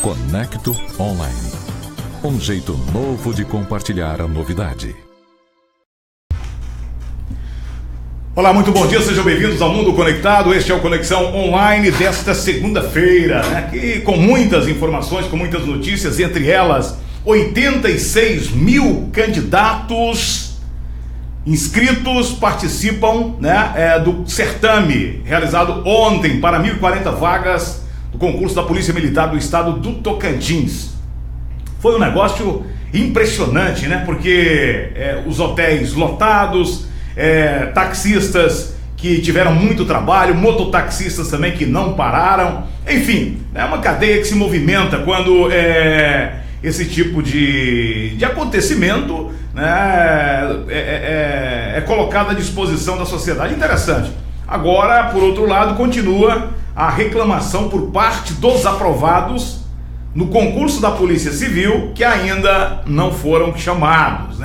Conecto Online. Um jeito novo de compartilhar a novidade. Olá, muito bom dia, sejam bem-vindos ao Mundo Conectado. Este é o Conexão Online desta segunda-feira, aqui com muitas informações, com muitas notícias, entre elas 86 mil candidatos inscritos participam do certame realizado ontem para 1.040 vagas do concurso da Polícia Militar do Estado do Tocantins. Foi um negócio impressionante, porque os hotéis lotados, taxistas que tiveram muito trabalho, mototaxistas também que não pararam, enfim, é uma cadeia que se movimenta quando esse tipo de acontecimento é colocado à disposição da sociedade. Interessante. Agora, por outro lado, continua a reclamação por parte dos aprovados no concurso da Polícia Civil, que ainda não foram chamados,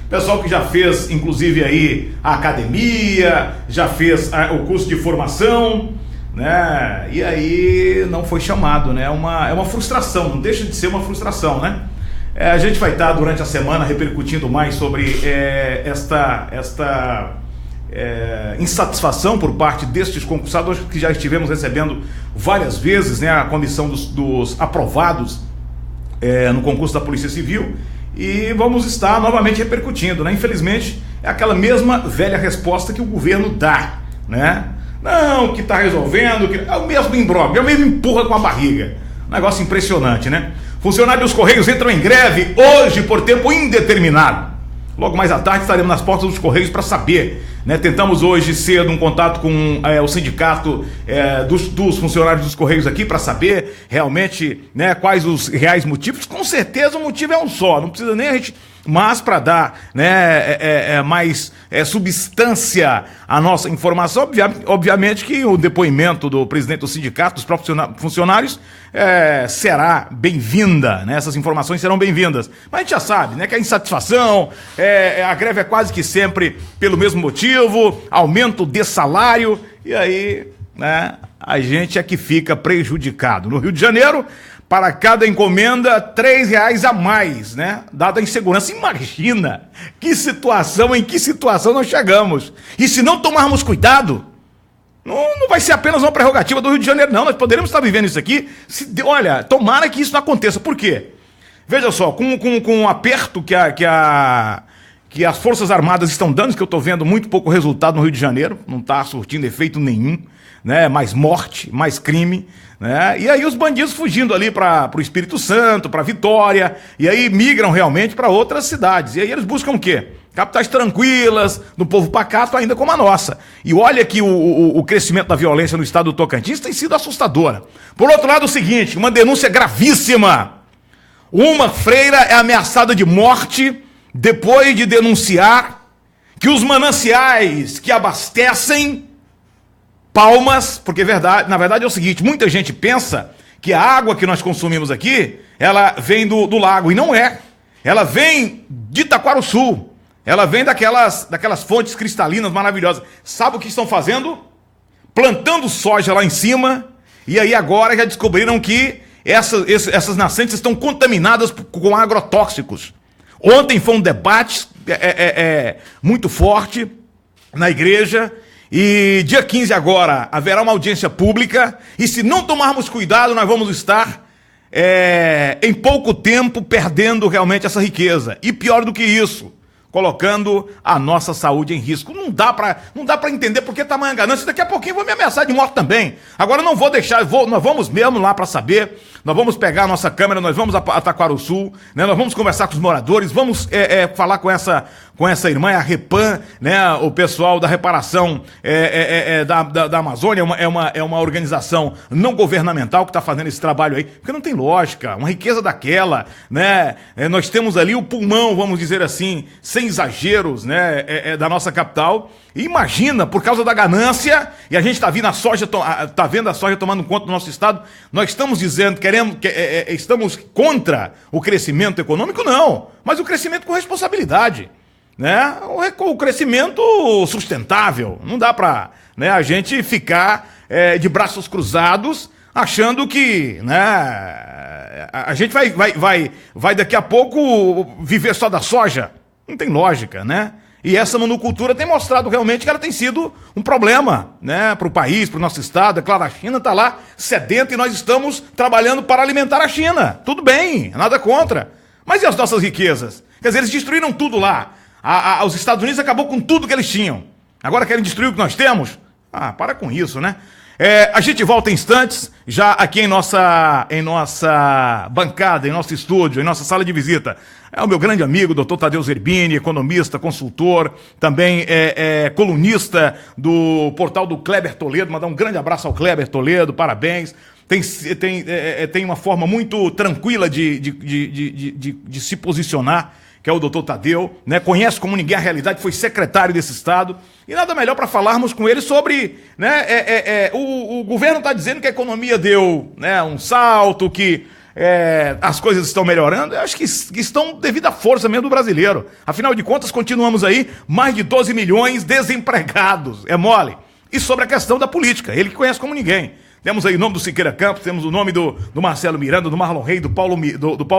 Pessoal que já fez, inclusive, aí a academia, já fez o curso de formação, e aí não foi chamado, é uma frustração, não deixa de ser uma frustração, A gente vai estar durante a semana repercutindo mais sobre esta insatisfação por parte destes concursados que já estivemos recebendo várias vezes, a comissão dos aprovados no concurso da Polícia Civil, e vamos estar novamente repercutindo, Infelizmente é aquela mesma velha resposta que o governo dá, Não, que está resolvendo, que é o mesmo imbróglio, é o mesmo empurra com a barriga. Negócio impressionante, Funcionários dos Correios entram em greve hoje por tempo indeterminado. Logo mais à tarde estaremos nas portas dos Correios para saber, Tentamos hoje cedo um contato com o sindicato dos funcionários dos Correios aqui para saber realmente quais os reais motivos. Com certeza o motivo é um só, não precisa nem a gente... Mas para dar mais substância à nossa informação, obviamente que o depoimento do presidente do sindicato, dos próprios funcionários, será bem-vinda, Essas informações serão bem-vindas. Mas a gente já sabe, que a insatisfação, a greve é quase que sempre pelo mesmo motivo, aumento de salário, e aí a gente é que fica prejudicado. No Rio de Janeiro, para cada encomenda, R$3 a mais, dada a insegurança. Imagina em que situação nós chegamos. E se não tomarmos cuidado, não vai ser apenas uma prerrogativa do Rio de Janeiro, não. Nós poderemos estar vivendo isso aqui. Olha, tomara que isso não aconteça. Por quê? Veja só, com o aperto que as Forças Armadas estão dando, que eu estou vendo muito pouco resultado no Rio de Janeiro, não está surtindo efeito nenhum, mais morte, mais crime, e aí os bandidos fugindo ali para o Espírito Santo, para Vitória, e aí migram realmente para outras cidades, e aí eles buscam o quê? Capitais tranquilas, do povo pacato, ainda como a nossa. E olha que o crescimento da violência no estado do Tocantins tem sido assustadora. Por outro lado, o seguinte, uma denúncia gravíssima. Uma freira é ameaçada de morte depois de denunciar que os mananciais que abastecem Palmas, porque na verdade é o seguinte, muita gente pensa que a água que nós consumimos aqui, ela vem do lago, e não é. Ela vem de Taquarussu, ela vem daquelas fontes cristalinas maravilhosas. Sabe o que estão fazendo? Plantando soja lá em cima, e aí agora já descobriram que essas nascentes estão contaminadas com agrotóxicos. Ontem foi um debate muito forte na igreja, e dia 15 agora haverá uma audiência pública, e se não tomarmos cuidado, nós vamos estar em pouco tempo perdendo realmente essa riqueza. E pior do que isso, colocando a nossa saúde em risco. Não dá para entender por que tamanha ganância. Daqui a pouquinho vou me ameaçar de morte também. Agora não vou deixar, nós vamos mesmo lá para saber, nós vamos pegar a nossa câmera, nós vamos a Taquarussu, nós vamos conversar com os moradores, vamos falar com essa irmã, a Repan, o pessoal da reparação da Amazônia, é uma organização não governamental que está fazendo esse trabalho aí, porque não tem lógica, uma riqueza daquela, nós temos ali o pulmão, vamos dizer assim, sem exageros, da nossa capital. E imagina, por causa da ganância, e a gente está vendo a soja tomando conta do nosso estado, nós estamos dizendo, estamos contra o crescimento econômico? Não, mas o crescimento com responsabilidade, o crescimento sustentável. Não dá para a gente ficar de braços cruzados achando que, né, a gente vai daqui a pouco viver só da soja. Não tem lógica, né? E essa monocultura tem mostrado realmente que ela tem sido um problema, né, para o país, para o nosso estado. É claro, a China está lá sedenta e nós estamos trabalhando para alimentar a China. Tudo bem, nada contra. Mas e as nossas riquezas? Quer dizer, eles destruíram tudo lá. Os Estados Unidos acabou com tudo que eles tinham. Agora querem destruir o que nós temos? Para com isso, né? A gente volta em instantes, já aqui em nossa bancada, em nosso estúdio, em nossa sala de visita. É o meu grande amigo, Dr. Tadeu Zerbini, economista, consultor, também colunista do portal do Kleber Toledo. Mandar um grande abraço ao Kleber Toledo, parabéns. Tem uma forma muito tranquila de se posicionar, que é o doutor Tadeu, né? Conhece como ninguém a realidade, foi secretário desse estado, e nada melhor para falarmos com ele sobre, né, o governo está dizendo que a economia deu, né, um salto, que as coisas estão melhorando. Eu acho que estão devido à força mesmo do brasileiro. Afinal de contas, continuamos aí mais de 12 milhões desempregados, é mole. E sobre a questão da política, ele que conhece como ninguém. Temos aí o nome do Siqueira Campos, temos o nome do Marcelo Miranda, do Marlon Rey, do Paulo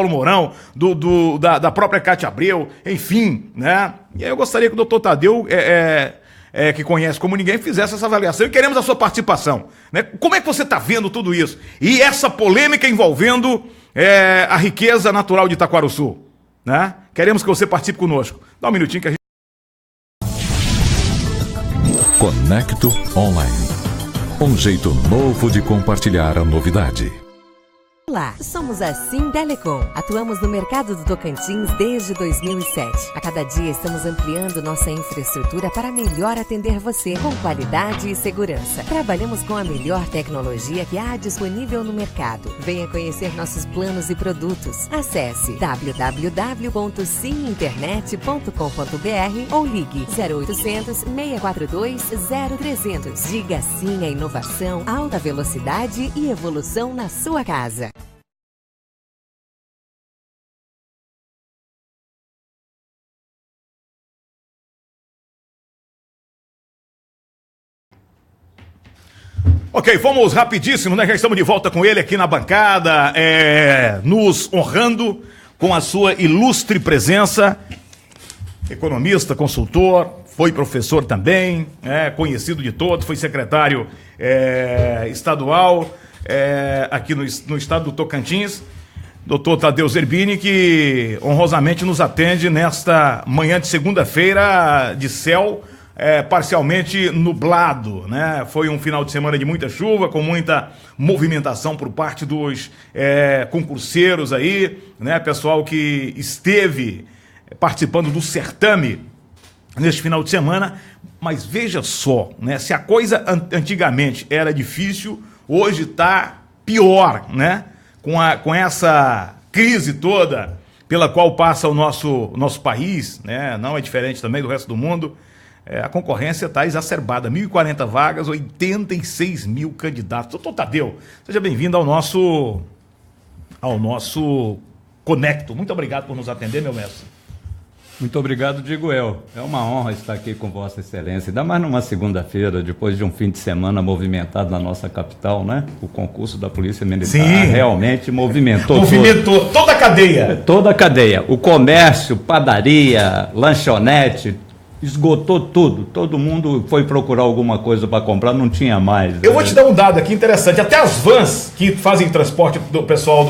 Mourão, da própria Cátia Abreu, enfim, né? E aí eu gostaria que o doutor Tadeu, que conhece como ninguém, fizesse essa avaliação, e queremos a sua participação, né? Como é que você está vendo tudo isso? E essa polêmica envolvendo a riqueza natural de Itaquaruçu, né? Queremos que você participe conosco. Dá um minutinho que a gente... Conecto Online. Um jeito novo de compartilhar a novidade. Olá, somos a Sim Telecom. Atuamos no mercado do Tocantins desde 2007. A cada dia estamos ampliando nossa infraestrutura para melhor atender você, com qualidade e segurança. Trabalhamos com a melhor tecnologia que há disponível no mercado. Venha conhecer nossos planos e produtos. Acesse www.siminternet.com.br ou ligue 0800 642 0300. Diga sim à inovação, alta velocidade e evolução na sua casa. Ok, vamos rapidíssimo, né? Já estamos de volta com ele aqui na bancada, nos honrando com a sua ilustre presença. Economista, consultor, foi professor também, conhecido de todos, foi secretário estadual aqui no estado do Tocantins. Doutor Tadeu Zerbini, que honrosamente nos atende nesta manhã de segunda-feira de céu parcialmente nublado, né? Foi um final de semana de muita chuva, com muita movimentação por parte dos concurseiros aí, né? Pessoal que esteve participando do certame neste final de semana. Mas veja só, né? Se a coisa antigamente era difícil, hoje está pior, né? Com essa crise toda pela qual passa o nosso país, né? Não é diferente também do resto do mundo. A concorrência está exacerbada, 1.040 vagas, 86 mil candidatos. Doutor Tadeu, seja bem-vindo ao nosso Conecto. Muito obrigado por nos atender, meu mestre. Muito obrigado, Diguel. É uma honra estar aqui com Vossa Excelência, ainda mais numa segunda-feira, depois de um fim de semana movimentado na nossa capital, né? O concurso da Polícia Militar realmente movimentou toda a cadeia. Toda a cadeia. O comércio, padaria, lanchonete, esgotou tudo. Todo mundo foi procurar alguma coisa para comprar, não tinha mais. Eu vou te dar um dado aqui interessante. Até as vans que fazem transporte do pessoal,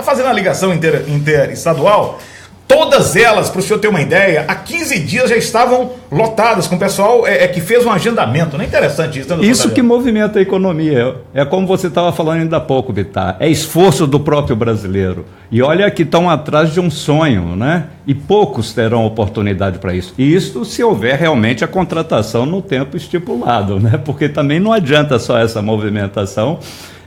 fazendo a ligação interestadual, todas elas, para o senhor ter uma ideia, há 15 dias já estavam lotadas com o pessoal que fez um agendamento. Não é interessante isso? Isso que movimenta a economia. É como você estava falando ainda há pouco, Bitar. É esforço do próprio brasileiro. E olha que estão atrás de um sonho, né? E poucos terão oportunidade para isso. E isso se houver realmente a contratação no tempo estipulado, né? Porque também não adianta só essa movimentação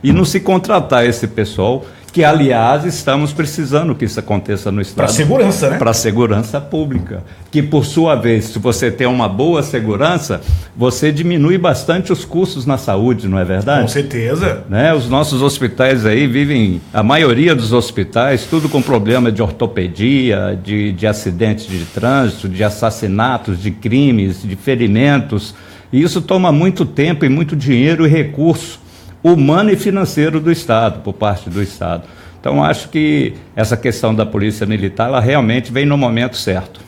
e não se contratar esse pessoal, que, aliás, estamos precisando que isso aconteça no Estado. Para segurança, né? Para segurança pública. Que, por sua vez, se você tem uma boa segurança, você diminui bastante os custos na saúde, não é verdade? Com certeza. Né? Os nossos hospitais aí vivem, a maioria dos hospitais, tudo com problema de ortopedia, de acidentes de trânsito, de assassinatos, de crimes, de ferimentos. E isso toma muito tempo e muito dinheiro e recurso humano e financeiro do Estado, por parte do Estado. Então, acho que essa questão da Polícia Militar, ela realmente vem no momento certo.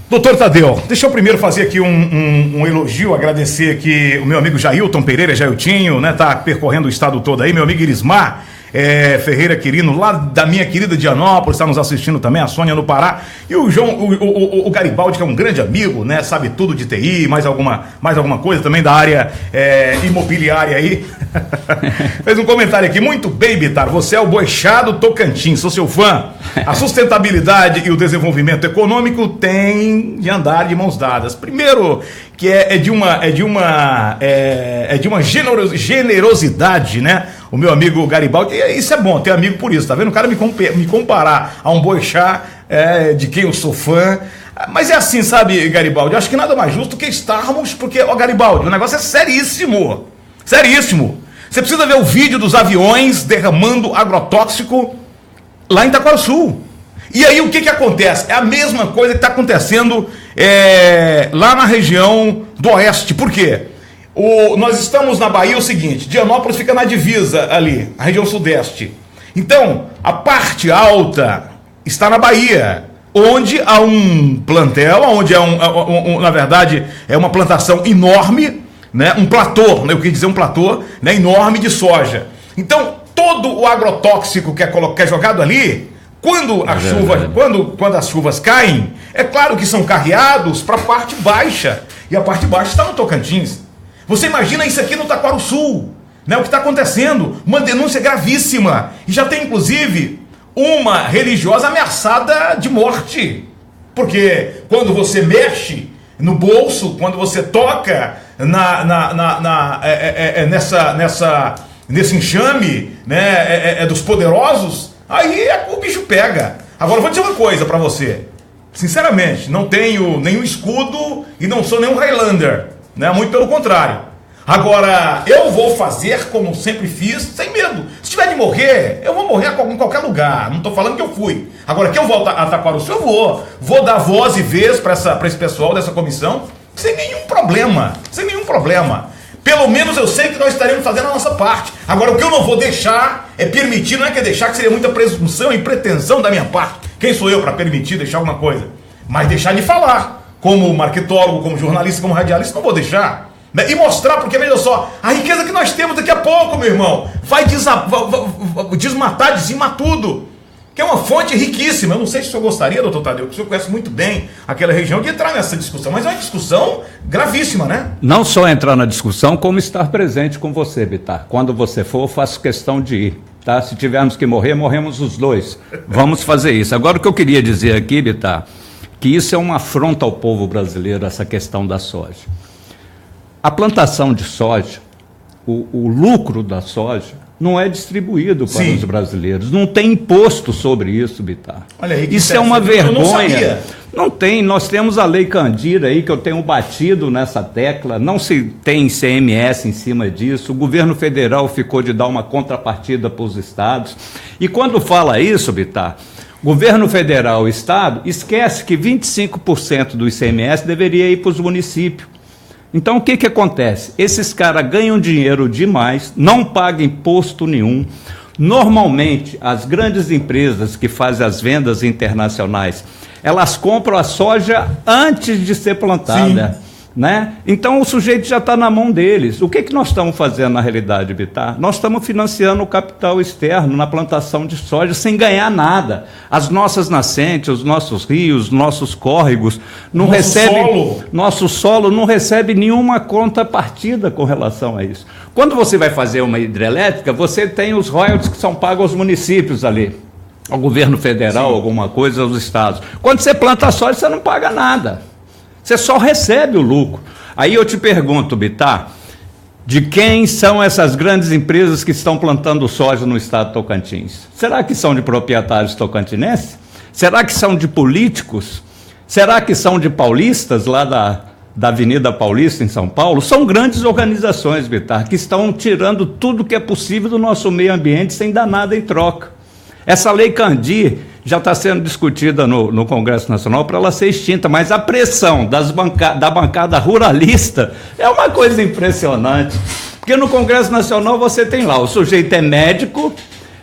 Doutor Tadeu, deixa eu primeiro fazer aqui um elogio, agradecer aqui o meu amigo Jailton Pereira, Jailtinho, né, tá percorrendo o estado todo aí, meu amigo Irismar Ferreira Quirino, lá da minha querida Dianópolis, está nos assistindo também, a Sônia no Pará, e o João, o Garibaldi, que é um grande amigo, né, sabe tudo de TI, mais alguma coisa também da área imobiliária aí, fez um comentário aqui, muito bem, Bitar, você é o Boixá do Tocantins, sou seu fã, a sustentabilidade e o desenvolvimento econômico tem de andar de mãos dadas, primeiro, que é de uma generosidade, né? O meu amigo Garibaldi, e isso é bom, ter amigo por isso, tá vendo? O cara me comparar a um Boixá de quem eu sou fã, mas é assim, sabe, Garibaldi, eu acho que nada mais justo que estarmos, porque, ó, Garibaldi, o negócio é seríssimo, seríssimo. Você precisa ver o vídeo dos aviões derramando agrotóxico lá em Itaquaçu. E aí o que acontece? É a mesma coisa que está acontecendo lá na região do Oeste. Por quê? Nós estamos na Bahia, é o seguinte, Dianópolis fica na divisa ali, a região sudeste. Então, a parte alta está na Bahia, onde há um plantel, onde na verdade, é uma plantação enorme, né, um platô, né, eu quis dizer um platô, né, enorme de soja. Então, todo o agrotóxico que é jogado ali, quando as chuvas caem, é claro que são carreados para a parte baixa, e a parte baixa está no Tocantins. Você imagina isso aqui no Taquarussu, né, o que está acontecendo, uma denúncia gravíssima, e já tem inclusive uma religiosa ameaçada de morte, porque quando você mexe no bolso, quando você toca nesse enxame, né, dos poderosos, aí o bicho pega. Agora eu vou dizer uma coisa para você, sinceramente, não tenho nenhum escudo e não sou nenhum Highlander, né? Muito pelo contrário. Agora, eu vou fazer como sempre fiz, sem medo. Se tiver de morrer, eu vou morrer em qualquer lugar. Não estou falando que eu fui. Agora, que eu vou a Taquarussu, eu vou dar voz e vez para esse pessoal dessa comissão, sem nenhum problema. Sem nenhum problema. Pelo menos eu sei que nós estaremos fazendo a nossa parte. Agora, o que eu não vou deixar é permitir, não é que deixar, que seria muita presunção e pretensão da minha parte. Quem sou eu para permitir deixar alguma coisa? Mas deixar de falar. Como marketólogo, como jornalista, como radialista, não vou deixar. E mostrar, porque veja só, a riqueza que nós temos daqui a pouco, meu irmão, vai desmatar, dizimar tudo. Que é uma fonte riquíssima. Eu não sei se o senhor gostaria, doutor Tadeu, que o senhor conhece muito bem aquela região, de entrar nessa discussão, mas é uma discussão gravíssima, né? Não só entrar na discussão, como estar presente com você, Bitar. Quando você for, eu faço questão de ir. Tá? Se tivermos que morrer, morremos os dois. Vamos fazer isso. Agora, o que eu queria dizer aqui, Bitar, que isso é uma afronta ao povo brasileiro, essa questão da soja. A plantação de soja, o lucro da soja, não é distribuído para os brasileiros. Não tem imposto sobre isso, Bitar. Olha aí, isso é uma vergonha. Não tem. Nós temos a Lei Candir aí, que eu tenho batido nessa tecla. Não se tem ICMS em cima disso. O governo federal ficou de dar uma contrapartida para os estados. E quando fala isso, Bitar, governo federal e estado, esquece que 25% do ICMS deveria ir para os municípios. Então, o que acontece? Esses caras ganham dinheiro demais, não pagam imposto nenhum. Normalmente, as grandes empresas que fazem as vendas internacionais, elas compram a soja antes de ser plantada. Né? Então, o sujeito já está na mão deles. O que nós estamos fazendo na realidade, Bitar? Nós estamos financiando o capital externo na plantação de soja sem ganhar nada. As nossas nascentes, os nossos rios, nossos córregos, nosso solo não recebe nenhuma contrapartida com relação a isso. Quando você vai fazer uma hidrelétrica, você tem os royalties que são pagos aos municípios ali, ao governo federal, alguma coisa, aos estados. Quando você planta soja, você não paga nada. Você só recebe o lucro. Aí eu te pergunto, Bitar, de quem são essas grandes empresas que estão plantando soja no estado de Tocantins? Será que são de proprietários tocantinenses? Será que são de políticos? Será que são de paulistas lá da Avenida Paulista, em São Paulo? São grandes organizações, Bitar, que estão tirando tudo que é possível do nosso meio ambiente sem dar nada em troca. Essa Lei Candir já está sendo discutida no Congresso Nacional para ela ser extinta, mas a pressão da bancada ruralista é uma coisa impressionante. Porque no Congresso Nacional você tem lá, o sujeito é médico,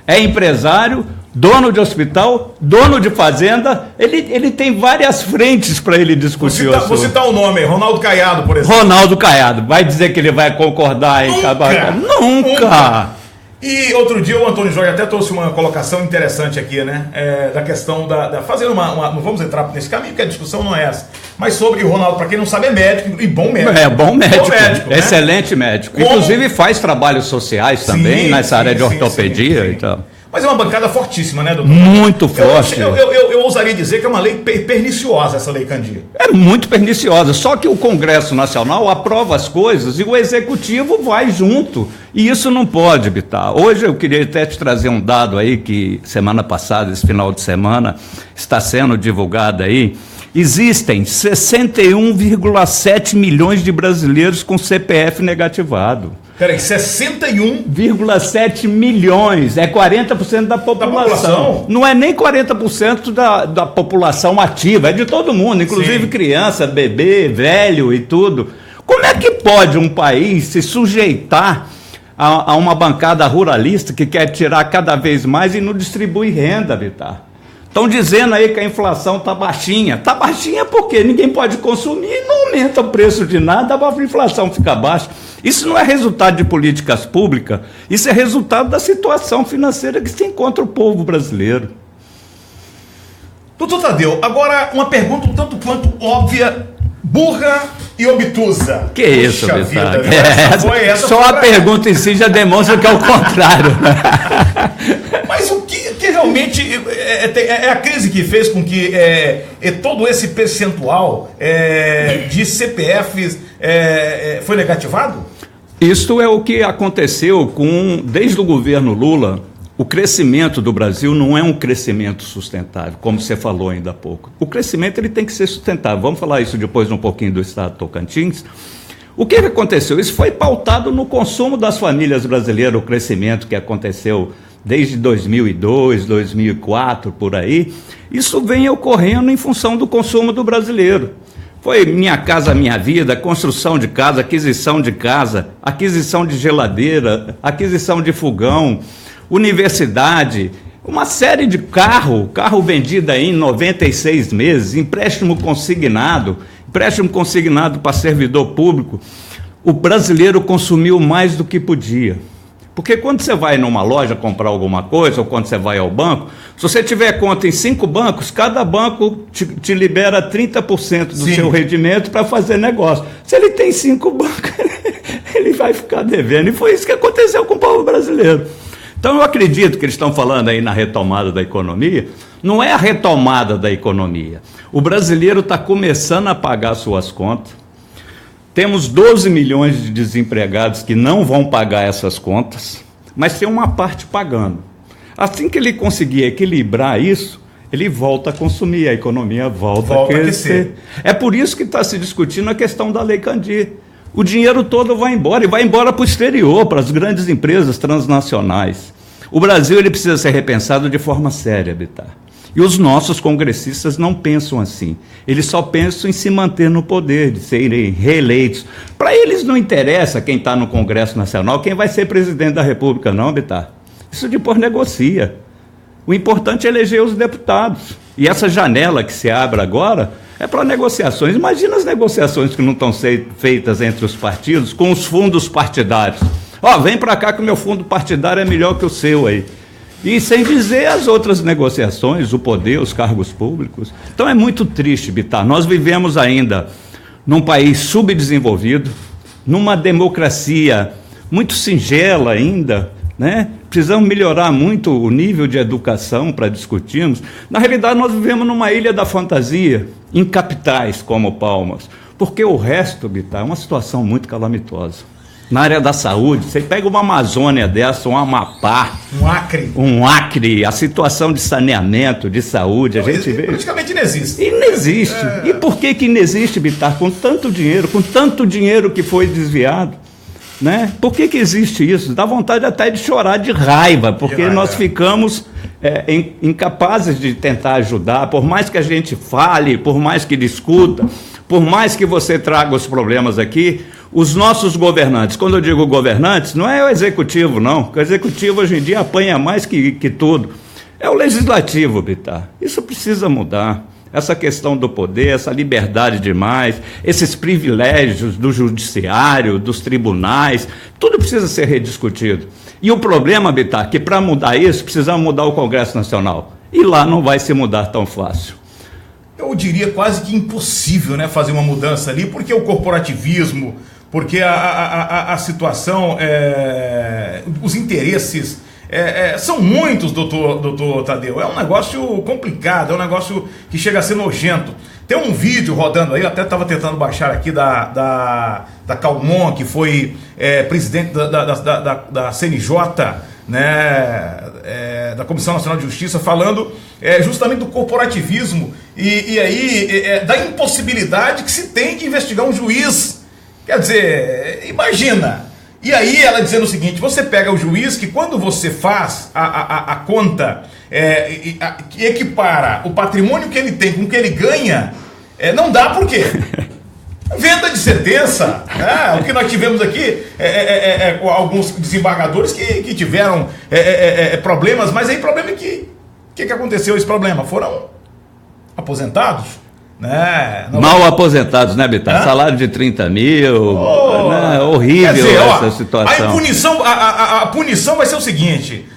é empresário, dono de hospital, dono de fazenda, ele tem várias frentes para ele discutir. Vou citar o nome, Ronaldo Caiado, por exemplo. Ronaldo Caiado, vai dizer que ele vai concordar em acabar? Nunca! E outro dia o Antônio Jorge até trouxe uma colocação interessante aqui, né? Da questão fazendo não vamos entrar nesse caminho, porque a discussão não é essa. Mas sobre o Ronaldo, para quem não sabe, é médico e bom médico. Bom médico, né? Excelente médico. Inclusive faz trabalhos sociais também, nessa área de ortopedia e tal. Mas é uma bancada fortíssima, né, doutor? Muito forte. Eu ousaria dizer que é uma lei perniciosa, essa lei Candir. É muito perniciosa, só que o Congresso Nacional aprova as coisas e o Executivo vai junto. E isso não pode, Bittar. Hoje eu queria até te trazer um dado aí que semana passada, esse final de semana, está sendo divulgado aí. Existem 61,7 milhões de brasileiros com CPF negativado. Peraí, 61,7 milhões, é 40% da população. Não é nem 40% da população ativa, é de todo mundo, inclusive criança, bebê, velho e tudo. Como é que pode um país se sujeitar a uma bancada ruralista que quer tirar cada vez mais e não distribui renda, Bittar? Estão dizendo aí que a inflação está baixinha. Está baixinha porque ninguém pode consumir e não aumenta o preço de nada, a inflação fica baixa. Isso não é resultado de políticas públicas, isso é resultado da situação financeira que se encontra o povo brasileiro. Doutor Tadeu, agora uma pergunta um tanto quanto óbvia, burra e obtusa. Que isso, Bittar? Só a pergunta em si já demonstra que é o contrário. Mas o que realmente é a crise que fez com que todo esse percentual de CPFs foi negativado? Isso é o que aconteceu desde o governo Lula. O crescimento do Brasil não é um crescimento sustentável, como você falou ainda há pouco. O crescimento ele tem que ser sustentável. Vamos falar isso depois um pouquinho do estado de Tocantins. O que aconteceu? Isso foi pautado no consumo das famílias brasileiras, o crescimento que aconteceu desde 2002, 2004, por aí. Isso vem ocorrendo em função do consumo do brasileiro. Foi Minha Casa Minha Vida, construção de casa, aquisição de geladeira, aquisição de fogão, universidade, uma série de carro vendido aí em 96 meses, empréstimo consignado para servidor público. O brasileiro consumiu mais do que podia. Porque quando você vai numa loja comprar alguma coisa, ou quando você vai ao banco, se você tiver conta em 5 bancos, cada banco te libera 30% do seu rendimento para fazer negócio. Se ele tem 5 bancos, ele vai ficar devendo. E foi isso que aconteceu com o povo brasileiro. Então eu acredito que eles estão falando aí na retomada da economia. Não é a retomada da economia. O brasileiro está começando a pagar suas contas. Temos 12 milhões de desempregados que não vão pagar essas contas, mas tem uma parte pagando. Assim que ele conseguir equilibrar isso, ele volta a consumir, a economia volta a crescer. É por isso que está se discutindo a questão da Lei Candir. O dinheiro todo vai embora, e vai embora para o exterior, para as grandes empresas transnacionais. O Brasil ele precisa ser repensado de forma séria, Bittar. E os nossos congressistas não pensam assim. Eles só pensam em se manter no poder, de serem reeleitos. Para eles não interessa quem está no Congresso Nacional, quem vai ser presidente da República, não, Bittar. Isso depois negocia. O importante é eleger os deputados. E essa janela que se abre agora é para negociações. Imagina as negociações que não estão feitas entre os partidos com os fundos partidários. Vem para cá que o meu fundo partidário é melhor que o seu aí. E sem dizer as outras negociações, o poder, os cargos públicos. Então é muito triste, Bittar. Nós vivemos ainda num país subdesenvolvido, numa democracia muito singela ainda, né? Precisamos melhorar muito o nível de educação para discutirmos. Na realidade, nós vivemos numa ilha da fantasia, em capitais como Palmas, porque o resto, Bittar, é uma situação muito calamitosa. Na área da saúde, você pega uma Amazônia dessa, um Amapá, um Acre, a situação de saneamento, de saúde, a gente vê... Praticamente inexiste. Inexiste. E por que inexiste, Bittar? Com tanto dinheiro que foi desviado, né? Por que existe isso? Dá vontade até de chorar de raiva, porque nós ficamos incapazes de tentar ajudar, por mais que a gente fale, por mais que discuta, por mais que você traga os problemas aqui, Os nossos governantes, quando eu digo governantes, não é o executivo, não. O executivo hoje em dia apanha mais que tudo. É o legislativo, Bittar. Isso precisa mudar. Essa questão do poder, essa liberdade demais, esses privilégios do judiciário, dos tribunais, tudo precisa ser rediscutido. E o problema, Bittar, que para mudar isso, precisamos mudar o Congresso Nacional. E lá não vai se mudar tão fácil. Eu diria quase que impossível, né, fazer uma mudança ali, porque o corporativismo, porque a situação, os interesses são muitos, doutor Tadeu. É um negócio complicado, é um negócio que chega a ser nojento. Tem um vídeo rodando aí, eu até estava tentando baixar aqui da Calmon, que foi presidente da CNJ, né, da Comissão Nacional de Justiça, falando justamente do corporativismo e aí da impossibilidade que se tem de investigar um juiz. Quer dizer, imagina. E aí ela dizendo o seguinte: você pega o juiz que quando você faz a conta que equipara o patrimônio que ele tem com o que ele ganha, não dá. Por quê? Venda de sentença, né? O que nós tivemos aqui alguns desembargadores que tiveram problemas, mas aí problema que aconteceu esse problema? Foram aposentados, né? Mal aposentados, né, Bittar? Salário de 30 mil, né? Horrível. Quer dizer, essa situação. A punição vai ser o seguinte,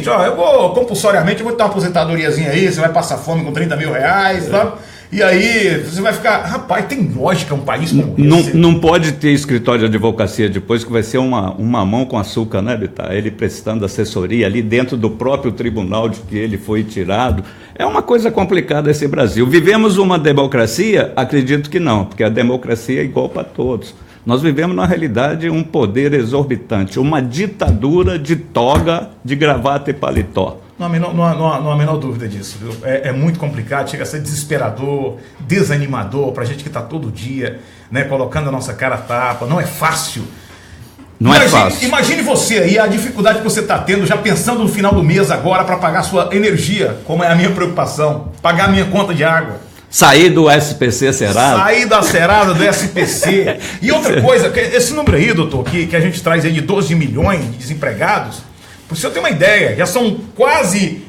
eu vou compulsoriamente, eu vou ter uma aposentadoriazinha aí, você vai passar fome com 30 mil reais, tá? E aí você vai ficar, rapaz, tem lógica um país como esse? Não pode ter escritório de advocacia depois, que vai ser uma mão com açúcar, né, Bittar? Ele prestando assessoria ali dentro do próprio tribunal de que ele foi tirado. É uma coisa complicada esse Brasil. Vivemos uma democracia? Acredito que não, porque a democracia é igual para todos. Nós vivemos, na realidade, um poder exorbitante, uma ditadura de toga, de gravata e paletó. Não há a menor dúvida disso, viu? É muito complicado, chega a ser desesperador, desanimador para a gente que está todo dia, né, colocando a nossa cara a tapa. Não é fácil. É fácil. Imagine você aí, a dificuldade que você está tendo, já pensando no final do mês agora para pagar sua energia, como é a minha preocupação, pagar a minha conta de água. Sair do SPC Serasa. Sair da Serasa, do SPC. E outra coisa, esse número aí, doutor, que a gente traz aí de 12 milhões de desempregados, para você ter uma ideia, já são quase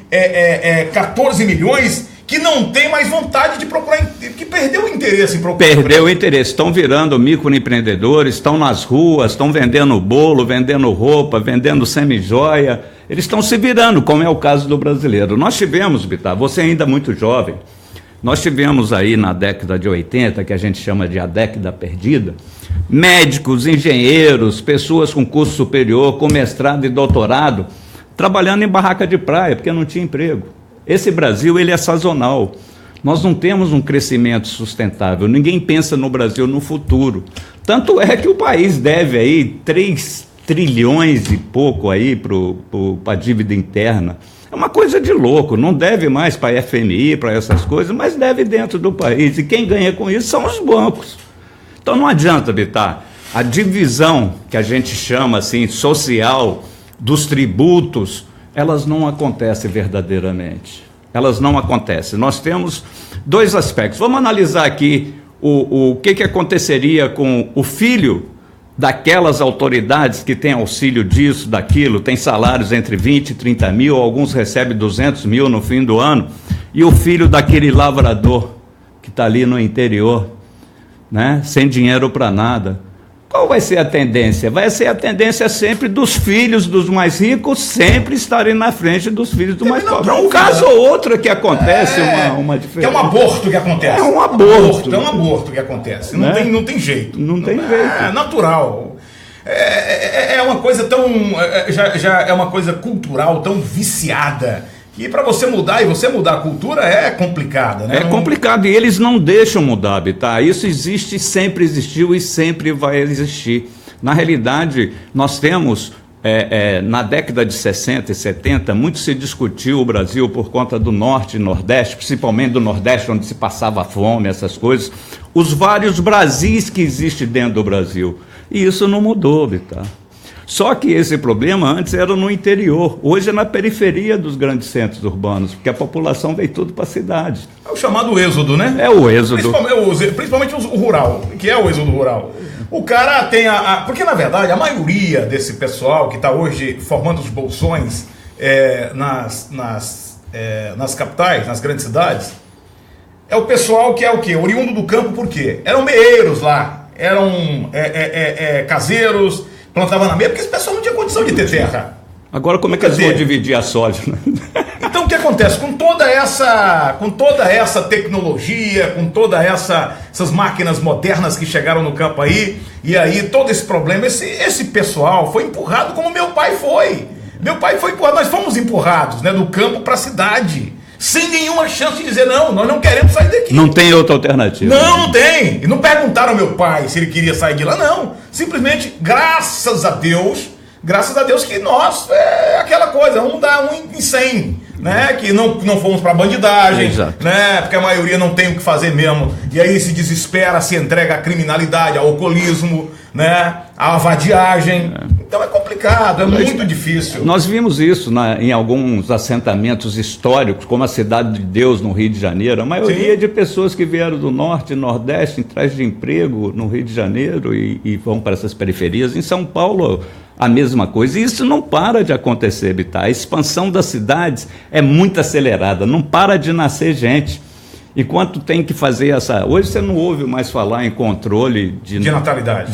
14 milhões que não tem mais vontade de procurar, que perdeu o interesse em procurar. Perdeu o interesse, estão virando microempreendedores, estão nas ruas, estão vendendo bolo, vendendo roupa, vendendo semijoia. Eles estão se virando, como é o caso do brasileiro. Nós tivemos, Bittar, você ainda muito jovem, nós tivemos aí na década de 80, que a gente chama de a década perdida, médicos, engenheiros, pessoas com curso superior, com mestrado e doutorado, trabalhando em barraca de praia, porque não tinha emprego. Esse Brasil, ele é sazonal. Nós não temos um crescimento sustentável. Ninguém pensa no Brasil no futuro. Tanto é que o país deve aí 3 trilhões e pouco aí para a dívida interna. É uma coisa de louco, não deve mais para a FMI, para essas coisas, mas deve dentro do país. E quem ganha com isso são os bancos. Então não adianta, Bittar, a divisão que a gente chama assim, social, dos tributos, elas não acontecem verdadeiramente. Elas não acontecem. Nós temos 2 aspectos. Vamos analisar aqui o que aconteceria com o filho daquelas autoridades que têm auxílio disso, daquilo, tem salários entre 20 e 30 mil, alguns recebem 200 mil no fim do ano, e o filho daquele lavrador que está ali no interior, né, sem dinheiro para nada. Qual vai ser a tendência? Vai ser a tendência sempre dos filhos dos mais ricos sempre estarem na frente dos filhos dos mais pobres. Um caso ou outro é que acontece uma diferença. É um aborto que acontece. É um aborto. É um aborto que acontece. Né? Não tem jeito. Não tem jeito. É natural. É uma coisa tão... Já é uma coisa cultural tão viciada. E para você mudar, a cultura é complicada, né? É complicado e eles não deixam mudar, Bittar. Isso existe, sempre existiu e sempre vai existir. Na realidade, nós temos, na década de 60 e 70, muito se discutiu o Brasil por conta do Norte e Nordeste, principalmente do Nordeste, onde se passava fome, essas coisas, os vários Brasis que existem dentro do Brasil. E isso não mudou, Bittar. Só que esse problema antes era no interior, hoje é na periferia dos grandes centros urbanos, porque a população veio tudo para a cidade. É o chamado êxodo, né? É o êxodo. Principalmente o rural, que é o êxodo rural. O cara tem porque na verdade a maioria desse pessoal que está hoje formando os bolsões nas capitais, nas grandes cidades, é o pessoal que é o quê? Oriundo do campo. Por quê? Eram meeiros lá, eram caseiros, plantavam na meia, porque esse pessoal não tinha condição de ter terra. Agora como é que eles vão dividir a soja? Então o que acontece? Com toda essa tecnologia, com todas essas máquinas modernas que chegaram no campo aí, e aí todo esse problema, esse pessoal foi empurrado como meu pai foi. Meu pai foi empurrado, nós fomos empurrados, né, do campo para a cidade, sem nenhuma chance de dizer, não, nós não queremos sair daqui. Não tem outra alternativa. Não tem. E não perguntaram ao meu pai se ele queria sair de lá, não. Simplesmente, graças a Deus que nós, aquela coisa, um dá 1 em 100, né? Que não fomos para bandidagem, né? Porque a maioria não tem o que fazer mesmo. E aí se desespera, se entrega à criminalidade, ao alcoolismo, né? À vadiagem. Então é complicado, é muito difícil. Nós vimos isso em alguns assentamentos históricos, como a Cidade de Deus, no Rio de Janeiro. A maioria de pessoas que vieram do Norte e Nordeste, atrás de emprego no Rio de Janeiro e vão para essas periferias. Em São Paulo, a mesma coisa. E isso não para de acontecer, Bittar. A expansão das cidades é muito acelerada, não para de nascer gente. Enquanto tem que fazer Hoje você não ouve mais falar em controle de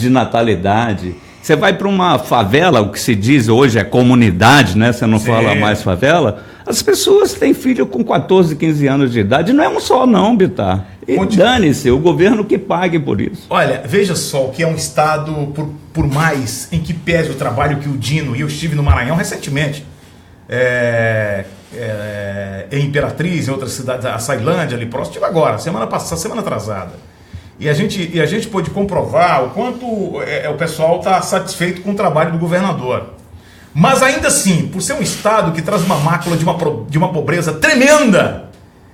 natalidade. Você vai para uma favela, o que se diz hoje é comunidade, né? Você não fala mais favela. As pessoas têm filho com 14, 15 anos de idade. Não é um só não, Bittar. E dane-se, o governo que pague por isso. Olha, veja só o que é um estado, por mais em que pese o trabalho que o Dino, e eu estive no Maranhão recentemente, em Imperatriz, em outras cidades, a Sailândia ali próximo, estive agora, semana atrasada. E a gente pôde comprovar o quanto o pessoal está satisfeito com o trabalho do governador. Mas ainda assim, por ser um estado que traz uma mácula de uma pobreza tremenda,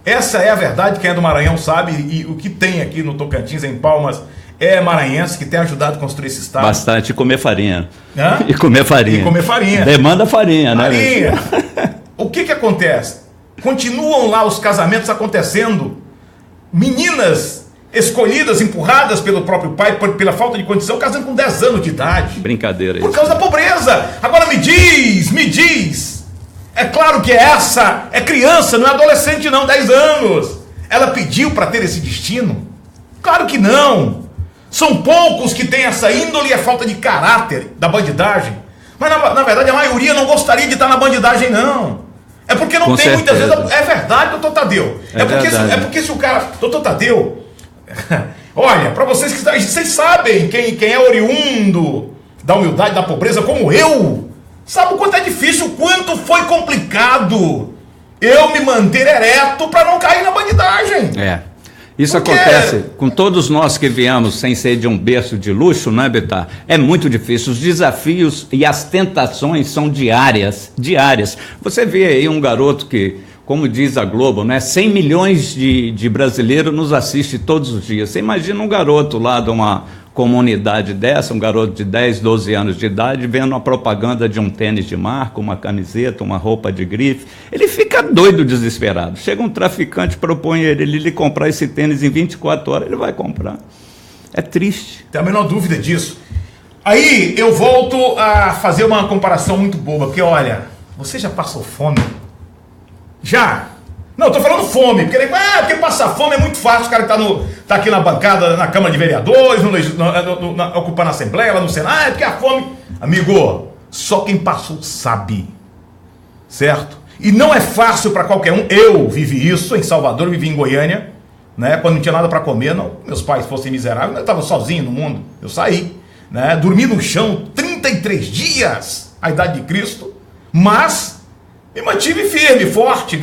essa é a verdade, quem é do Maranhão sabe, e o que tem aqui no Tocantins, em Palmas, é maranhense, que tem ajudado a construir esse estado. Bastante, comer farinha. Hã? E comer farinha. Demanda farinha, né? O que acontece? Continuam lá os casamentos acontecendo, meninas escolhidas, empurradas pelo próprio pai, pela falta de condição, casando com 10 anos de idade. Brincadeira isso. Por causa da pobreza. Agora me diz. É claro que essa é criança, não é adolescente não, 10 anos. Ela pediu para ter esse destino? Claro que não. São poucos que têm essa índole e a falta de caráter da bandidagem. Mas na verdade a maioria não gostaria de estar na bandidagem, não. É porque não tem muitas vezes. É verdade, doutor Tadeu. É porque se o cara. Doutor Tadeu, olha, para vocês sabem quem é oriundo da humildade, da pobreza, como eu, sabe o quanto é difícil, o quanto foi complicado eu me manter ereto para não cair na bandidagem. Isso acontece com todos nós que viemos sem ser de um berço de luxo, né, Bittar? É muito difícil. Os desafios e as tentações são diárias. Você vê aí um garoto que, como diz a Globo, né, 100 milhões de brasileiros nos assistem todos os dias. Você imagina um garoto lá de uma comunidade dessa, um garoto de 10, 12 anos de idade, vendo uma propaganda de um tênis de marca, uma camiseta, uma roupa de grife. Ele fica doido, desesperado. Chega um traficante, propõe ele comprar esse tênis em 24 horas, ele vai comprar. É triste. Tem a menor dúvida disso. Aí eu volto a fazer uma comparação muito boba, porque olha, você já passou fome? Já? Não, estou falando fome, porque passar fome é muito fácil, o cara que tá aqui na bancada, na Câmara de Vereadores, ocupando a Assembleia, lá no Senado, porque a fome... Amigo, só quem passou sabe, certo? E não é fácil para qualquer um. Eu vivi isso em Salvador, eu vivi em Goiânia, né? Quando não tinha nada para comer, não, meus pais fossem miseráveis, eu estava sozinho no mundo, eu saí, né? Dormi no chão 33 dias, a idade de Cristo, mas... me mantive firme, forte,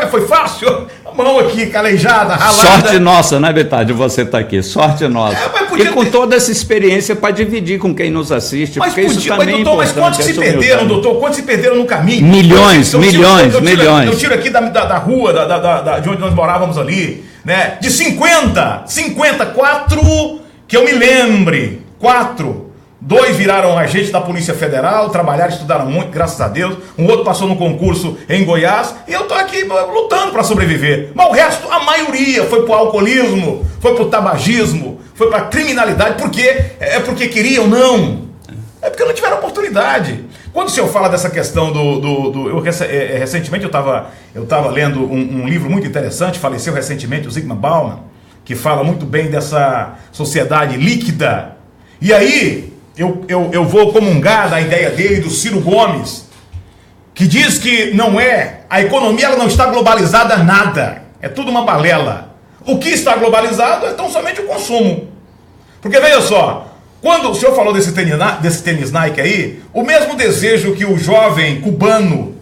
foi fácil, a mão aqui calejada, ralada. Sorte nossa, né, Bittar, de você estar aqui, sorte nossa. E com toda essa experiência para dividir com quem nos assiste, porque isso também é importante. Mas quantos se perderam, doutor? Quantos se perderam no caminho? Milhões. Eu tiro aqui da rua, de onde nós morávamos ali, né, de 54 que eu me lembre, 2 viraram agentes da Polícia Federal, trabalharam, estudaram muito, graças a Deus. Um outro passou no concurso em Goiás. E eu estou aqui lutando para sobreviver. Mas o resto, a maioria, foi pro alcoolismo, foi pro tabagismo, foi para criminalidade, porque queriam, não. É porque não tiveram oportunidade. Quando o senhor fala dessa questão recentemente eu estava lendo um livro muito interessante, faleceu recentemente o Zygmunt Bauman, que fala muito bem dessa sociedade líquida. E aí eu vou comungar da ideia dele, do Ciro Gomes, que diz que a economia ela não está globalizada nada, é tudo uma balela. O que está globalizado é tão somente o consumo. Porque veja só, quando o senhor falou desse tênis Nike aí, o mesmo desejo que o jovem cubano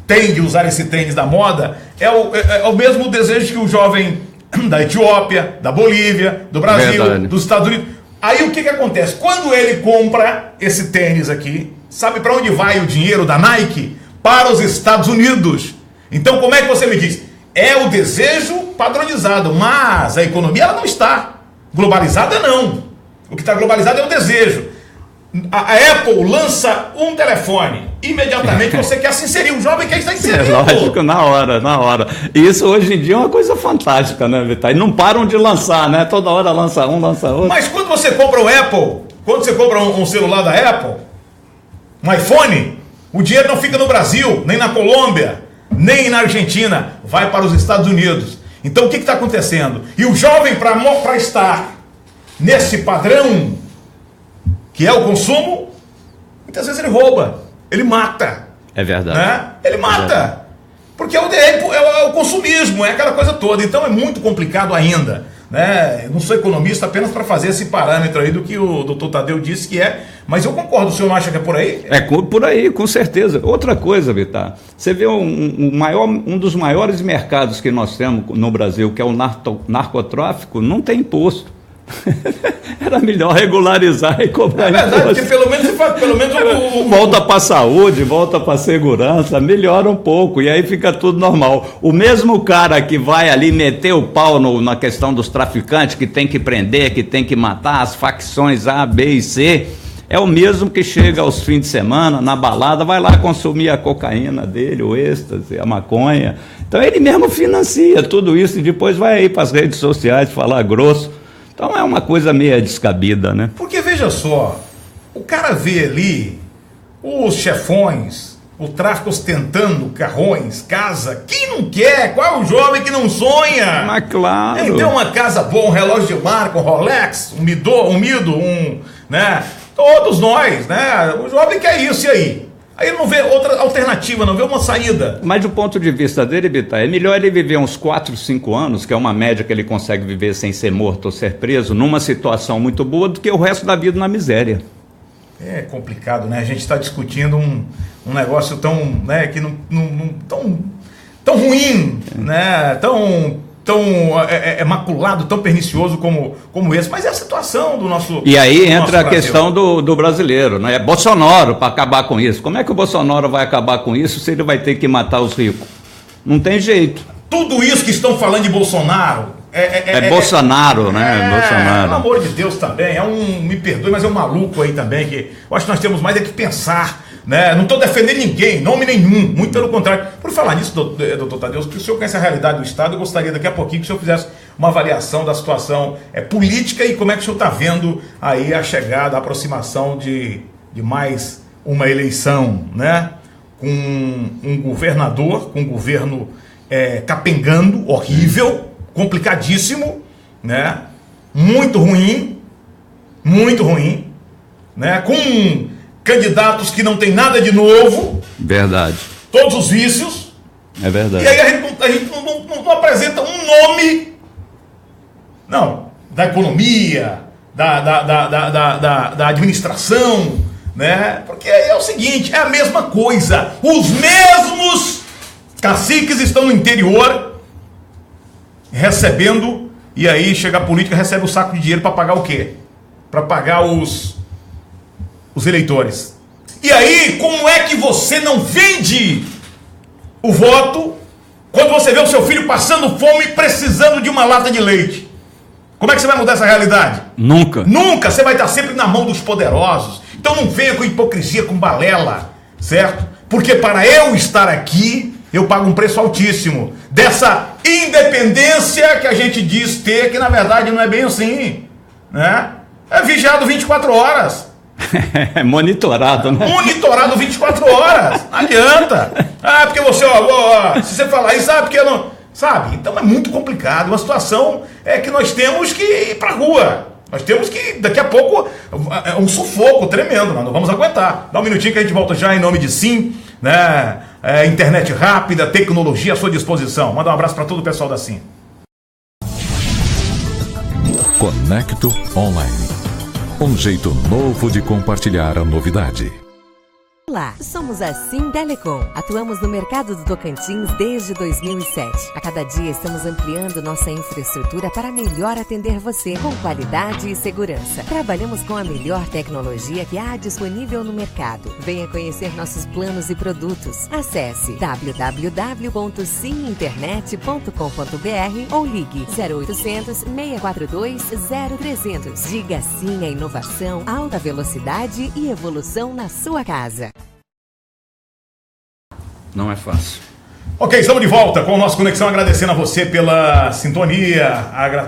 tem de usar esse tênis da moda é o mesmo desejo que o jovem da Etiópia, da Bolívia, do Brasil, Verdade. dos Estados Unidos. Aí o que acontece? Quando ele compra esse tênis aqui, sabe para onde vai o dinheiro da Nike? Para os Estados Unidos. Então como é que você me diz? É o desejo padronizado, mas a economia ela não está globalizada, não. O que está globalizado é o desejo. A Apple lança um telefone, imediatamente você quer se inserir, o jovem quer estar inserido. Lógico, na hora. E isso hoje em dia é uma coisa fantástica, né, Vitar? E não param de lançar, né? Toda hora lança um, lança outro. Mas quando você compra o Apple, quando você compra um celular da Apple, um iPhone, o dinheiro não fica no Brasil, nem na Colômbia, nem na Argentina, vai para os Estados Unidos. Então o que está acontecendo? E o jovem, para estar nesse padrão, que é o consumo, muitas vezes ele rouba, ele mata. É verdade. Né? Ele mata. Porque é o consumismo, é aquela coisa toda. Então é muito complicado ainda. Né? Eu não sou economista apenas para fazer esse parâmetro aí do que o doutor Tadeu disse que é. Mas eu concordo, o senhor não acha que é por aí? É por aí, com certeza. Outra coisa, Vitar, você vê um dos maiores mercados que nós temos no Brasil, que é o narcotráfico, não tem imposto. Era melhor regularizar e cobrar imposto. É verdade, porque pelo menos volta para a saúde, volta para a segurança, melhora um pouco e aí fica tudo normal. O mesmo cara que vai ali meter o pau na questão dos traficantes, que tem que prender, que tem que matar, as facções A, B e C, é o mesmo que chega aos fins de semana, na balada, vai lá consumir a cocaína dele, o êxtase, a maconha. Então ele mesmo financia tudo isso e depois vai aí para as redes sociais falar grosso. Então é uma coisa meio descabida, né? Porque veja só, o cara vê ali os chefões, o tráfico ostentando carrões, casa. Quem não quer? Qual é o jovem que não sonha? Mas claro. Então uma casa boa, um relógio de marca, um Rolex, um Mido, né? Todos nós, né? O jovem quer isso, e aí? Aí ele não vê outra alternativa, não vê uma saída. Mas do ponto de vista dele, Vitar, é melhor ele viver uns 4, 5 anos, que é uma média que ele consegue viver sem ser morto ou ser preso, numa situação muito boa, do que o resto da vida na miséria. É complicado, né? A gente está discutindo um negócio tão, né, que tão ruim, né? Tão maculado, tão pernicioso como esse, mas é a situação do nosso. E aí entra a questão do brasileiro, né? Bolsonaro para acabar com isso. Como é que o Bolsonaro vai acabar com isso se ele vai ter que matar os ricos? Não tem jeito. Tudo isso que estão falando de Bolsonaro Bolsonaro, né? Bolsonaro. Pelo amor de Deus também, me perdoe, mas é um maluco aí também, que eu acho que nós temos mais que pensar. Né? Não estou defendendo ninguém, nome nenhum, muito pelo contrário. Por falar nisso, doutor Tadeu, que o senhor conhece a realidade do Estado, eu gostaria daqui a pouquinho que o senhor fizesse uma avaliação da situação política e como é que o senhor está vendo aí a chegada, a aproximação de mais uma eleição, né? Com um governador, com um governo capengando, horrível, complicadíssimo, né? Muito ruim, né? Com candidatos que não tem nada de novo. Verdade. Todos os vícios. É verdade. E aí a gente não apresenta um nome, não, da economia, da administração, né? Porque aí é o seguinte, é a mesma coisa. Os mesmos caciques estão no interior recebendo, e aí chega a política, recebe o saco de dinheiro para pagar o quê? Para pagar os eleitores. E aí, como é que você não vende o voto quando você vê o seu filho passando fome e precisando de uma lata de leite? Como é que você vai mudar essa realidade? Nunca. Nunca. Você vai estar sempre na mão dos poderosos. Então não venha com hipocrisia, com balela, certo? Porque para eu estar aqui, eu pago um preço altíssimo dessa independência que a gente diz ter, que na verdade não é bem assim. né? É vigiado 24 horas. Monitorado, né? Monitorado 24 horas. Não adianta. Ah, porque você, se você falar isso, porque eu não... Sabe? Então é muito complicado. Uma situação que nós temos que ir pra rua. Nós temos que, daqui a pouco, é um sufoco tremendo, nós não vamos aguentar. Dá um minutinho que a gente volta já em nome de Sim, né? Internet rápida, tecnologia à sua disposição. Manda um abraço para todo o pessoal da Sim. Conecto Online. Um jeito novo de compartilhar a novidade. Olá, somos a Sim Telecom. Atuamos no mercado do Tocantins desde 2007. A cada dia estamos ampliando nossa infraestrutura para melhor atender você com qualidade e segurança. Trabalhamos com a melhor tecnologia que há disponível no mercado. Venha conhecer nossos planos e produtos. Acesse www.siminternet.com.br ou ligue 0800 642 0300. Diga sim à inovação, alta velocidade e evolução na sua casa. Não é fácil. Ok, estamos de volta com o nosso Conexão, agradecendo a você pela sintonia,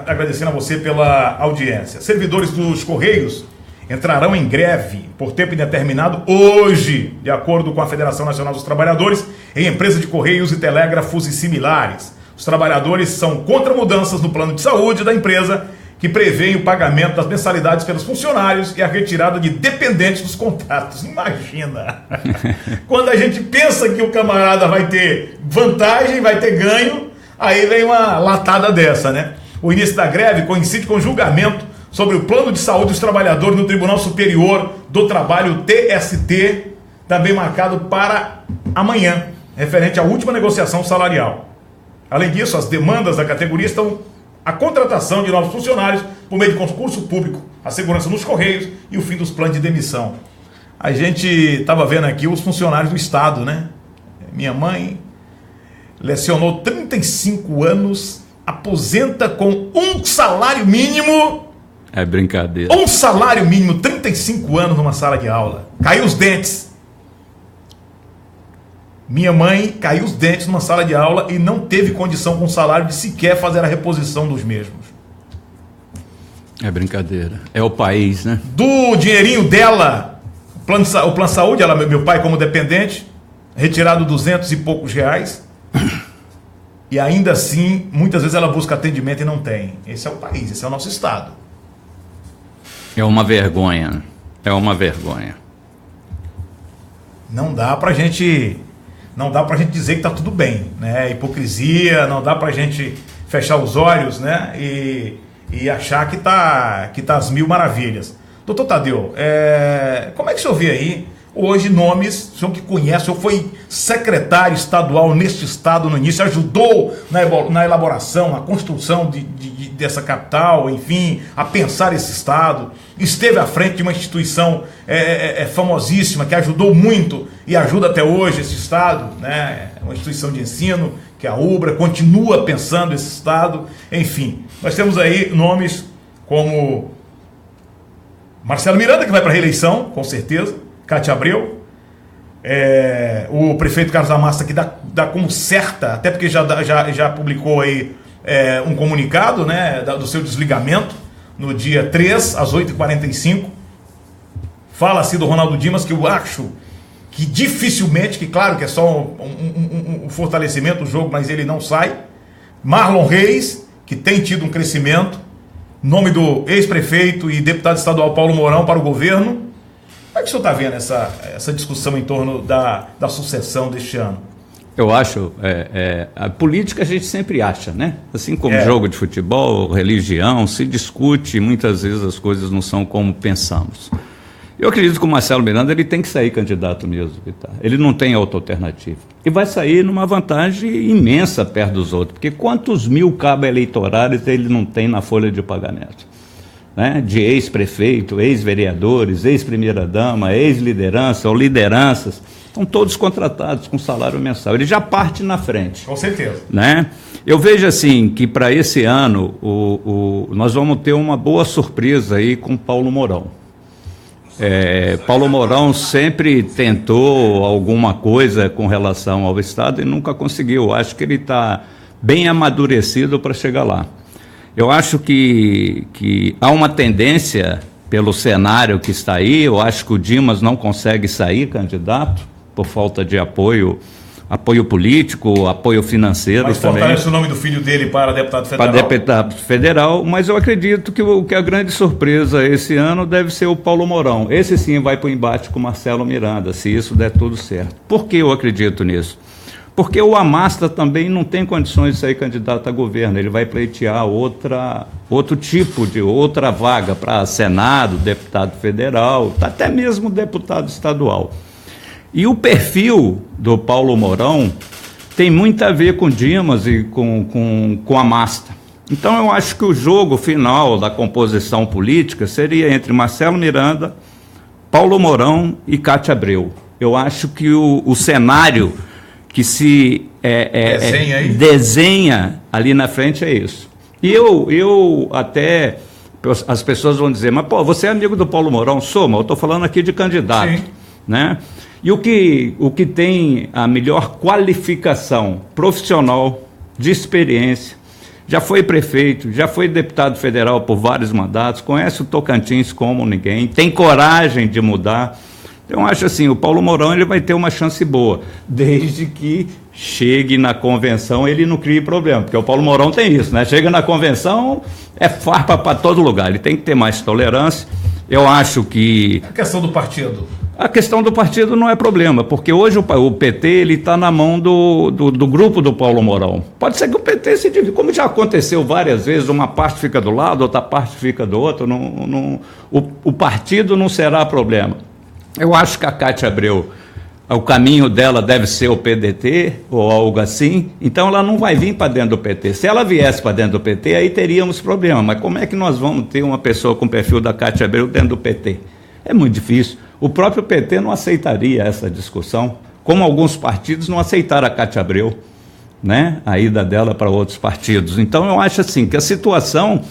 agradecendo a você pela audiência. Servidores dos Correios entrarão em greve por tempo indeterminado hoje, de acordo com a Federação Nacional dos Trabalhadores, em empresas de Correios e Telégrafos e similares. Os trabalhadores são contra mudanças no plano de saúde da empresa, que prevêem o pagamento das mensalidades pelos funcionários e a retirada de dependentes dos contratos. Imagina! Quando a gente pensa que o camarada vai ter vantagem, vai ter ganho, aí vem uma latada dessa, né? O início da greve coincide com o julgamento sobre o plano de saúde dos trabalhadores no Tribunal Superior do Trabalho, TST, também marcado para amanhã, referente à última negociação salarial. Além disso, as demandas da categoria estão a contratação de novos funcionários por meio de concurso público, a segurança nos Correios e o fim dos planos de demissão. A gente estava vendo aqui os funcionários do Estado, né? Minha mãe lecionou 35 anos, aposenta com um salário mínimo. É brincadeira. Um salário mínimo, 35 anos numa sala de aula. Caiu os dentes. Minha mãe caiu os dentes numa sala de aula e não teve condição com o salário de sequer fazer a reposição dos mesmos. É brincadeira. É o país, né? Do dinheirinho dela, o plano de saúde, meu pai como dependente, retirado 200 e poucos reais. E ainda assim, muitas vezes ela busca atendimento e não tem. Esse é o país, esse é o nosso Estado. É uma vergonha. É uma vergonha. Não dá pra gente dizer que está tudo bem, né? Hipocrisia, não dá para a gente fechar os olhos, né? E achar que tá às mil maravilhas. Doutor Tadeu, como é que o senhor vê aí hoje nomes, o senhor que conhece, o senhor foi secretário estadual neste estado no início, ajudou na elaboração, na construção dessa capital, enfim, a pensar esse estado, esteve à frente de uma instituição famosíssima, que ajudou muito e ajuda até hoje esse estado, né? Uma instituição de ensino, que é a UBRA, continua pensando esse estado, enfim. Nós temos aí nomes como Marcelo Miranda, que vai para a reeleição, com certeza, Cátia Abreu, o prefeito Carlos Amassa, que dá como certa, até porque já publicou aí um comunicado, né, do seu desligamento, no dia 3, às 8h45. Fala-se do Ronaldo Dimas, que eu acho que dificilmente, que claro que é só um fortalecimento do jogo, mas ele não sai. Marlon Reis, que tem tido um crescimento, nome do ex-prefeito e deputado estadual Paulo Mourão para o governo. Como é que o senhor está vendo essa discussão em torno da sucessão deste ano? Eu acho, a política a gente sempre acha, né? Assim como jogo de futebol, religião, se discute, muitas vezes as coisas não são como pensamos. Eu acredito que o Marcelo Miranda ele tem que sair candidato mesmo, Vitar. Ele não tem outra alternativa. E vai sair numa vantagem imensa perto dos outros, porque quantos mil cabos eleitorais ele não tem na folha de pagamento? Né? De ex-prefeito, ex-vereadores, ex-primeira-dama, ex-liderança ou lideranças, estão todos contratados com salário mensal. Ele já parte na frente. Com certeza. Né? Eu vejo assim que para esse ano nós vamos ter uma boa surpresa aí com Paulo Mourão. Paulo Mourão sempre tentou alguma coisa com relação ao Estado e nunca conseguiu. Acho que ele está bem amadurecido para chegar lá. Eu acho que há uma tendência, pelo cenário que está aí, eu acho que o Dimas não consegue sair candidato por falta de apoio político, apoio financeiro. Mas também. Fortalece o nome do filho dele para deputado federal. Para deputado federal, mas eu acredito que a grande surpresa esse ano deve ser o Paulo Mourão. Esse sim vai para o embate com o Marcelo Miranda, se isso der tudo certo. Por que eu acredito nisso? Porque o Amasta também não tem condições de sair candidato a governo, ele vai pleitear outra vaga para Senado, deputado federal, até mesmo deputado estadual. E o perfil do Paulo Mourão tem muito a ver com Dimas e com Amasta. Então eu acho que o jogo final da composição política seria entre Marcelo Miranda, Paulo Mourão e Cátia Abreu. Eu acho que o cenário que se desenha ali na frente é isso. E eu até, as pessoas vão dizer, mas pô, você é amigo do Paulo Mourão? Sou, mas eu estou falando aqui de candidato. Sim. Né? E o que tem a melhor qualificação profissional, de experiência, já foi prefeito, já foi deputado federal por vários mandatos, conhece o Tocantins como ninguém, tem coragem de mudar. Então, acho assim, o Paulo Mourão ele vai ter uma chance boa, desde que chegue na convenção ele não crie problema, porque o Paulo Mourão tem isso, né? Chega na convenção, é farpa para todo lugar, ele tem que ter mais tolerância. Eu acho que... A questão do partido... A questão do partido não é problema, porque hoje o PT está na mão do grupo do Paulo Mourão. Pode ser que o PT se divida, como já aconteceu várias vezes, uma parte fica do lado, outra parte fica do outro, o partido não será problema. Eu acho que a Cátia Abreu, o caminho dela deve ser o PDT ou algo assim, então ela não vai vir para dentro do PT. Se ela viesse para dentro do PT, aí teríamos problema, mas como é que nós vamos ter uma pessoa com o perfil da Cátia Abreu dentro do PT? É muito difícil. O próprio PT não aceitaria essa discussão, como alguns partidos não aceitaram a Cátia Abreu, né? A ida dela para outros partidos. Então eu acho assim que a situação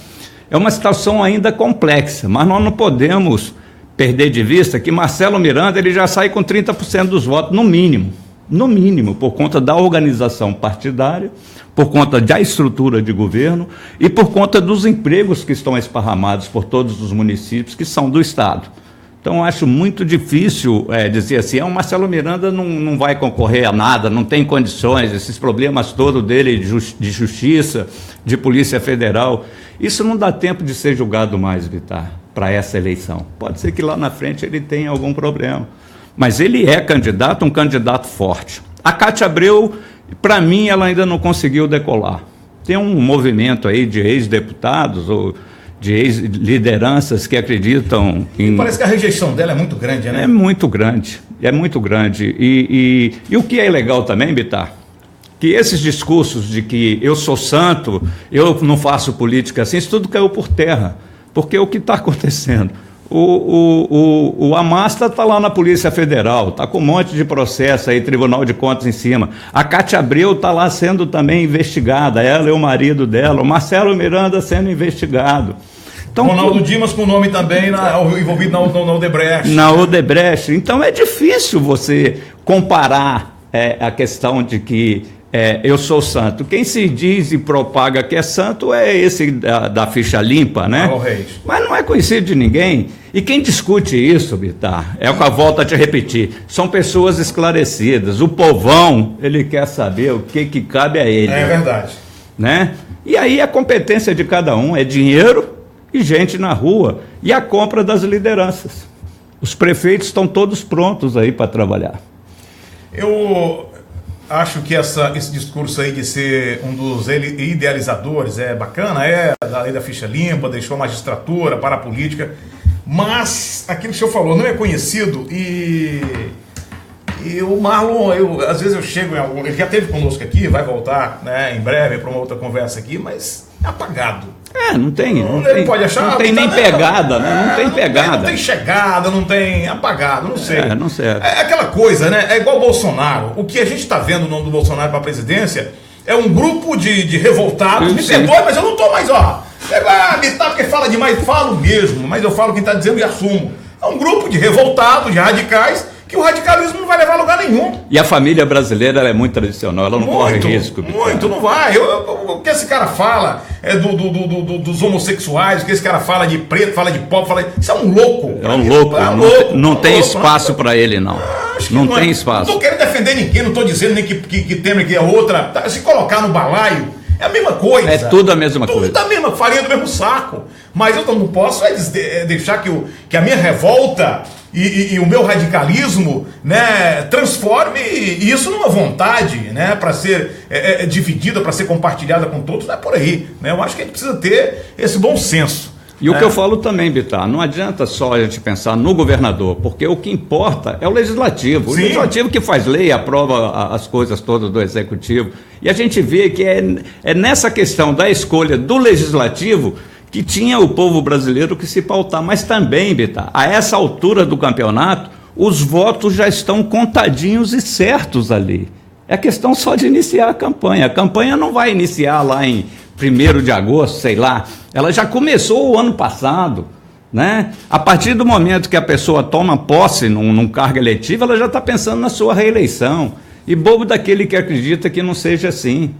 é uma situação ainda complexa, mas nós não podemos perder de vista que Marcelo Miranda ele já sai com 30% dos votos, no mínimo, por conta da organização partidária, por conta da estrutura de governo e por conta dos empregos que estão esparramados por todos os municípios que são do Estado. Então, eu acho muito difícil dizer assim, o Marcelo Miranda não vai concorrer a nada, não tem condições, esses problemas todos dele de justiça, de Polícia Federal, isso não dá tempo de ser julgado mais, Vitar, para essa eleição. Pode ser que lá na frente ele tenha algum problema, mas ele é candidato, um candidato forte. A Cátia Abreu, para mim, ela ainda não conseguiu decolar. Tem um movimento aí de ex-deputados ou de ex-lideranças que acreditam em... Parece que a rejeição dela é muito grande, né? É muito grande. E o que é legal também, Bitar, que esses discursos de que eu sou santo, eu não faço política assim, isso tudo caiu por terra. Porque o que está acontecendo? O Amasta está lá na Polícia Federal, está com um monte de processo aí, Tribunal de Contas em cima. A Cátia Abreu está lá sendo também investigada, ela e o marido dela, o Marcelo Miranda sendo investigado. Então, Ronaldo Dimas com o nome também envolvido na Odebrecht. Na Odebrecht. Então é difícil você comparar a questão de que eu sou santo. Quem se diz e propaga que é santo é esse da ficha limpa, né? Mas não é conhecido de ninguém. E quem discute isso, Bitar, é o que eu volto a te repetir, são pessoas esclarecidas. O povão, ele quer saber o que cabe a ele. É verdade. Né? E aí a competência de cada um é dinheiro e gente na rua. E a compra das lideranças. Os prefeitos estão todos prontos aí para trabalhar. Eu acho que esse discurso aí de ser um dos idealizadores é bacana, da lei da ficha limpa, deixou a magistratura para a política, mas aquilo que o senhor falou não é conhecido e o Marlon, às vezes eu chego em algum... Ele já esteve conosco aqui, vai voltar, né, em breve para uma outra conversa aqui, mas é apagado. Não tem. Ele pode achar... Não tem nem pegada, né? Não tem pegada. Não tem chegada, não tem apagado, não sei. Não sei. É aquela coisa, né? É igual o Bolsonaro. O que a gente está vendo no nome do Bolsonaro para a presidência é um grupo de revoltados. Me perdoe, mas eu não estou mais, Bitar, porque fala demais, falo mesmo, mas eu falo quem está dizendo e assumo. É um grupo de revoltados, de radicais, que o radicalismo não vai levar a lugar nenhum. E a família brasileira ela é muito tradicional, ela não corre risco. Muito, não vai. O que esse cara fala dos homossexuais, o que esse cara fala de preto, fala de pobre, isso é um louco. É um louco, não tem espaço para ele, não. Não tem espaço. Não tô querendo defender ninguém, não tô dizendo nem que Temer que é outra. Se colocar no balaio, é a mesma coisa. É tudo a mesma coisa. Tudo a mesma, farinha do mesmo saco. Mas eu não posso deixar que a minha revolta e o meu radicalismo, né, transforme isso numa vontade, né, para ser dividida, para ser compartilhada com todos. Não é por aí, né? Eu acho que a gente precisa ter esse bom senso. E o que eu falo também, Bittar, não adianta só a gente pensar no governador, porque o que importa é o legislativo. O legislativo que faz lei, aprova as coisas todas do executivo. E a gente vê que é nessa questão da escolha do legislativo que tinha o povo brasileiro que se pautar. Mas também, Bittar, a essa altura do campeonato, os votos já estão contadinhos e certos ali. É questão só de iniciar a campanha. A campanha não vai iniciar lá em 1º de agosto, sei lá. Ela já começou o ano passado, né? A partir do momento que a pessoa toma posse num cargo eletivo, ela já está pensando na sua reeleição. E bobo daquele que acredita que não seja assim.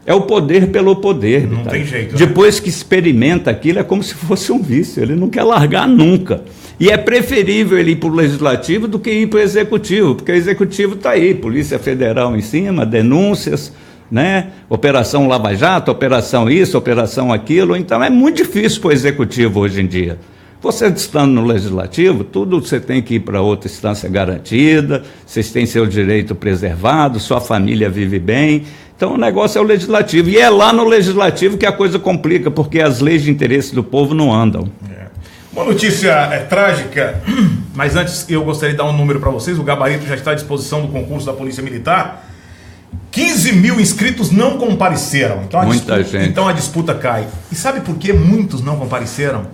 É o poder pelo poder. Não tem jeito. Depois que experimenta aquilo, é como se fosse um vício. Ele não quer largar nunca. E é preferível ele ir para o legislativo do que ir para o executivo, porque o executivo está aí, Polícia Federal em cima, denúncias, né? Operação Lava Jato, operação isso, operação aquilo. Então é muito difícil para o executivo hoje em dia. Você estando no legislativo, tudo você tem que ir para outra instância garantida, vocês têm seu direito preservado, sua família vive bem. Então o negócio é o legislativo. E é lá no legislativo que a coisa complica, porque as leis de interesse do povo não andam. Uma notícia trágica, mas antes eu gostaria de dar um número para vocês. O gabarito já está à disposição do concurso da Polícia Militar. 15 mil inscritos não compareceram. Então a disputa cai. E sabe por que muitos não compareceram?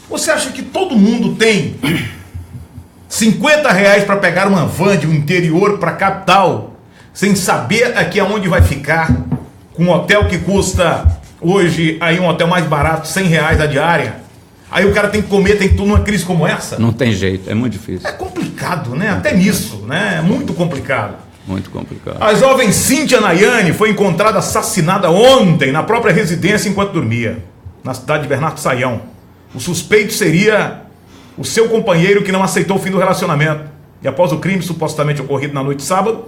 Você acha que todo mundo tem R$50 para pegar uma van de um interior para a capital, sem saber aqui aonde vai ficar, com um hotel que custa hoje, aí um hotel mais barato, R$100 a diária? Aí o cara tem que comer, tem tudo numa crise como essa? Não tem jeito, é muito difícil. É complicado, né? Até nisso, né? É muito complicado. Muito complicado. A jovem Cíntia Nayane foi encontrada assassinada ontem na própria residência enquanto dormia, na cidade de Bernardo Sayão. O suspeito seria o seu companheiro que não aceitou o fim do relacionamento. E após o crime supostamente ocorrido na noite de sábado,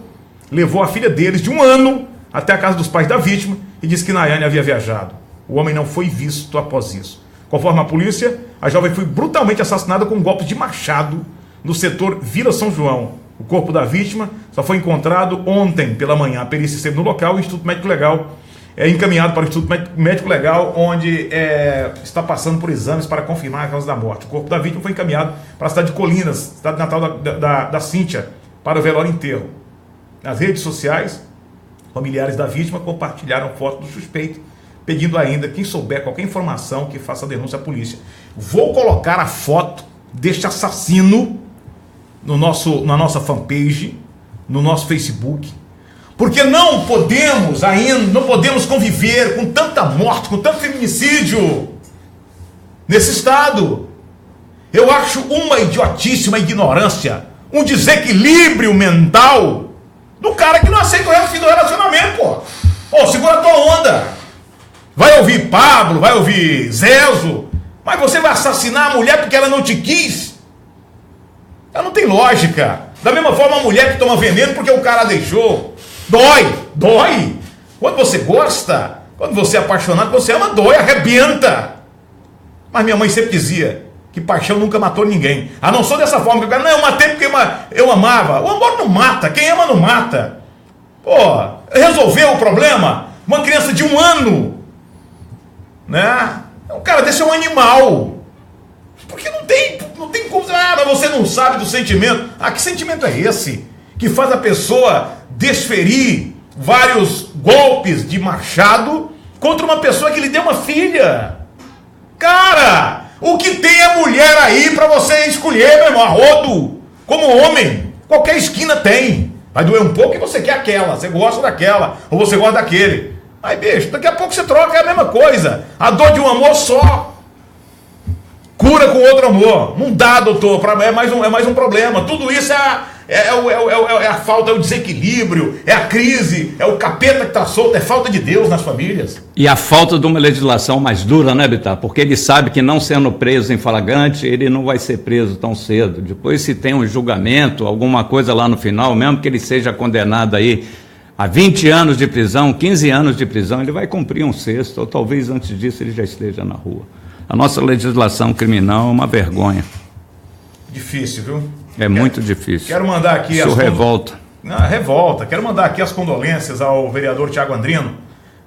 levou a filha deles de 1 ano até a casa dos pais da vítima e disse que Nayane havia viajado. O homem não foi visto após isso. Conforme a polícia, a jovem foi brutalmente assassinada com golpes de machado no setor Vila São João. O corpo da vítima só foi encontrado ontem pela manhã. A perícia esteve no local e o Instituto Médico Legal é encaminhado para o Instituto Médico Legal, onde está passando por exames para confirmar a causa da morte. O corpo da vítima foi encaminhado para a cidade de Colinas, cidade natal da Cíntia, para o velório e enterro. Nas redes sociais, familiares da vítima compartilharam foto do suspeito, pedindo ainda, quem souber qualquer informação, que faça a denúncia à polícia. Vou colocar a foto deste assassino na nossa fanpage, no nosso Facebook, porque não podemos conviver com tanta morte, com tanto feminicídio nesse estado. Eu acho uma idiotice, uma ignorância, um desequilíbrio mental do cara que não aceita o fim do relacionamento, pô. Segura a tua onda. Vai ouvir Pablo, vai ouvir Zezo, mas você vai assassinar a mulher porque ela não te quis? Ela não tem lógica. Da mesma forma, a mulher que toma veneno porque o cara deixou. Dói. Quando você gosta, quando você é apaixonado, você ama, dói, arrebenta. Mas minha mãe sempre dizia que paixão nunca matou ninguém. A não ser dessa forma, que o cara, não, eu matei porque eu amava. O amor não mata, quem ama não mata. Resolveu o problema? Uma criança de 1 ano, né? O cara desse é um animal. Porque não tem como dizer, mas você não sabe do sentimento. Que sentimento é esse? Que faz a pessoa desferir vários golpes de machado contra uma pessoa que lhe deu uma filha. Cara, o que tem a mulher aí pra você escolher, meu irmão, a rodo, como homem? Qualquer esquina tem. Vai doer um pouco e você quer aquela, você gosta daquela, ou você gosta daquele. Aí, bicho, daqui a pouco você troca, é a mesma coisa. A dor de um amor só cura com outro amor. Não dá, doutor, é mais um problema. Tudo isso é é a falta, é o desequilíbrio, é a crise, é o capeta que está solto, é falta de Deus nas famílias. E a falta de uma legislação mais dura, né, Bittar? Porque ele sabe que não sendo preso em flagrante, ele não vai ser preso tão cedo. Depois, se tem um julgamento, alguma coisa lá no final, mesmo que ele seja condenado aí a 20 anos de prisão, 15 anos de prisão, ele vai cumprir um sexto, ou talvez antes disso ele já esteja na rua. A nossa legislação criminal é uma vergonha. Difícil, viu? Muito difícil. Quero mandar aqui... Isso revolta. Revolta. Quero mandar aqui as condolências ao vereador Tiago Andrino.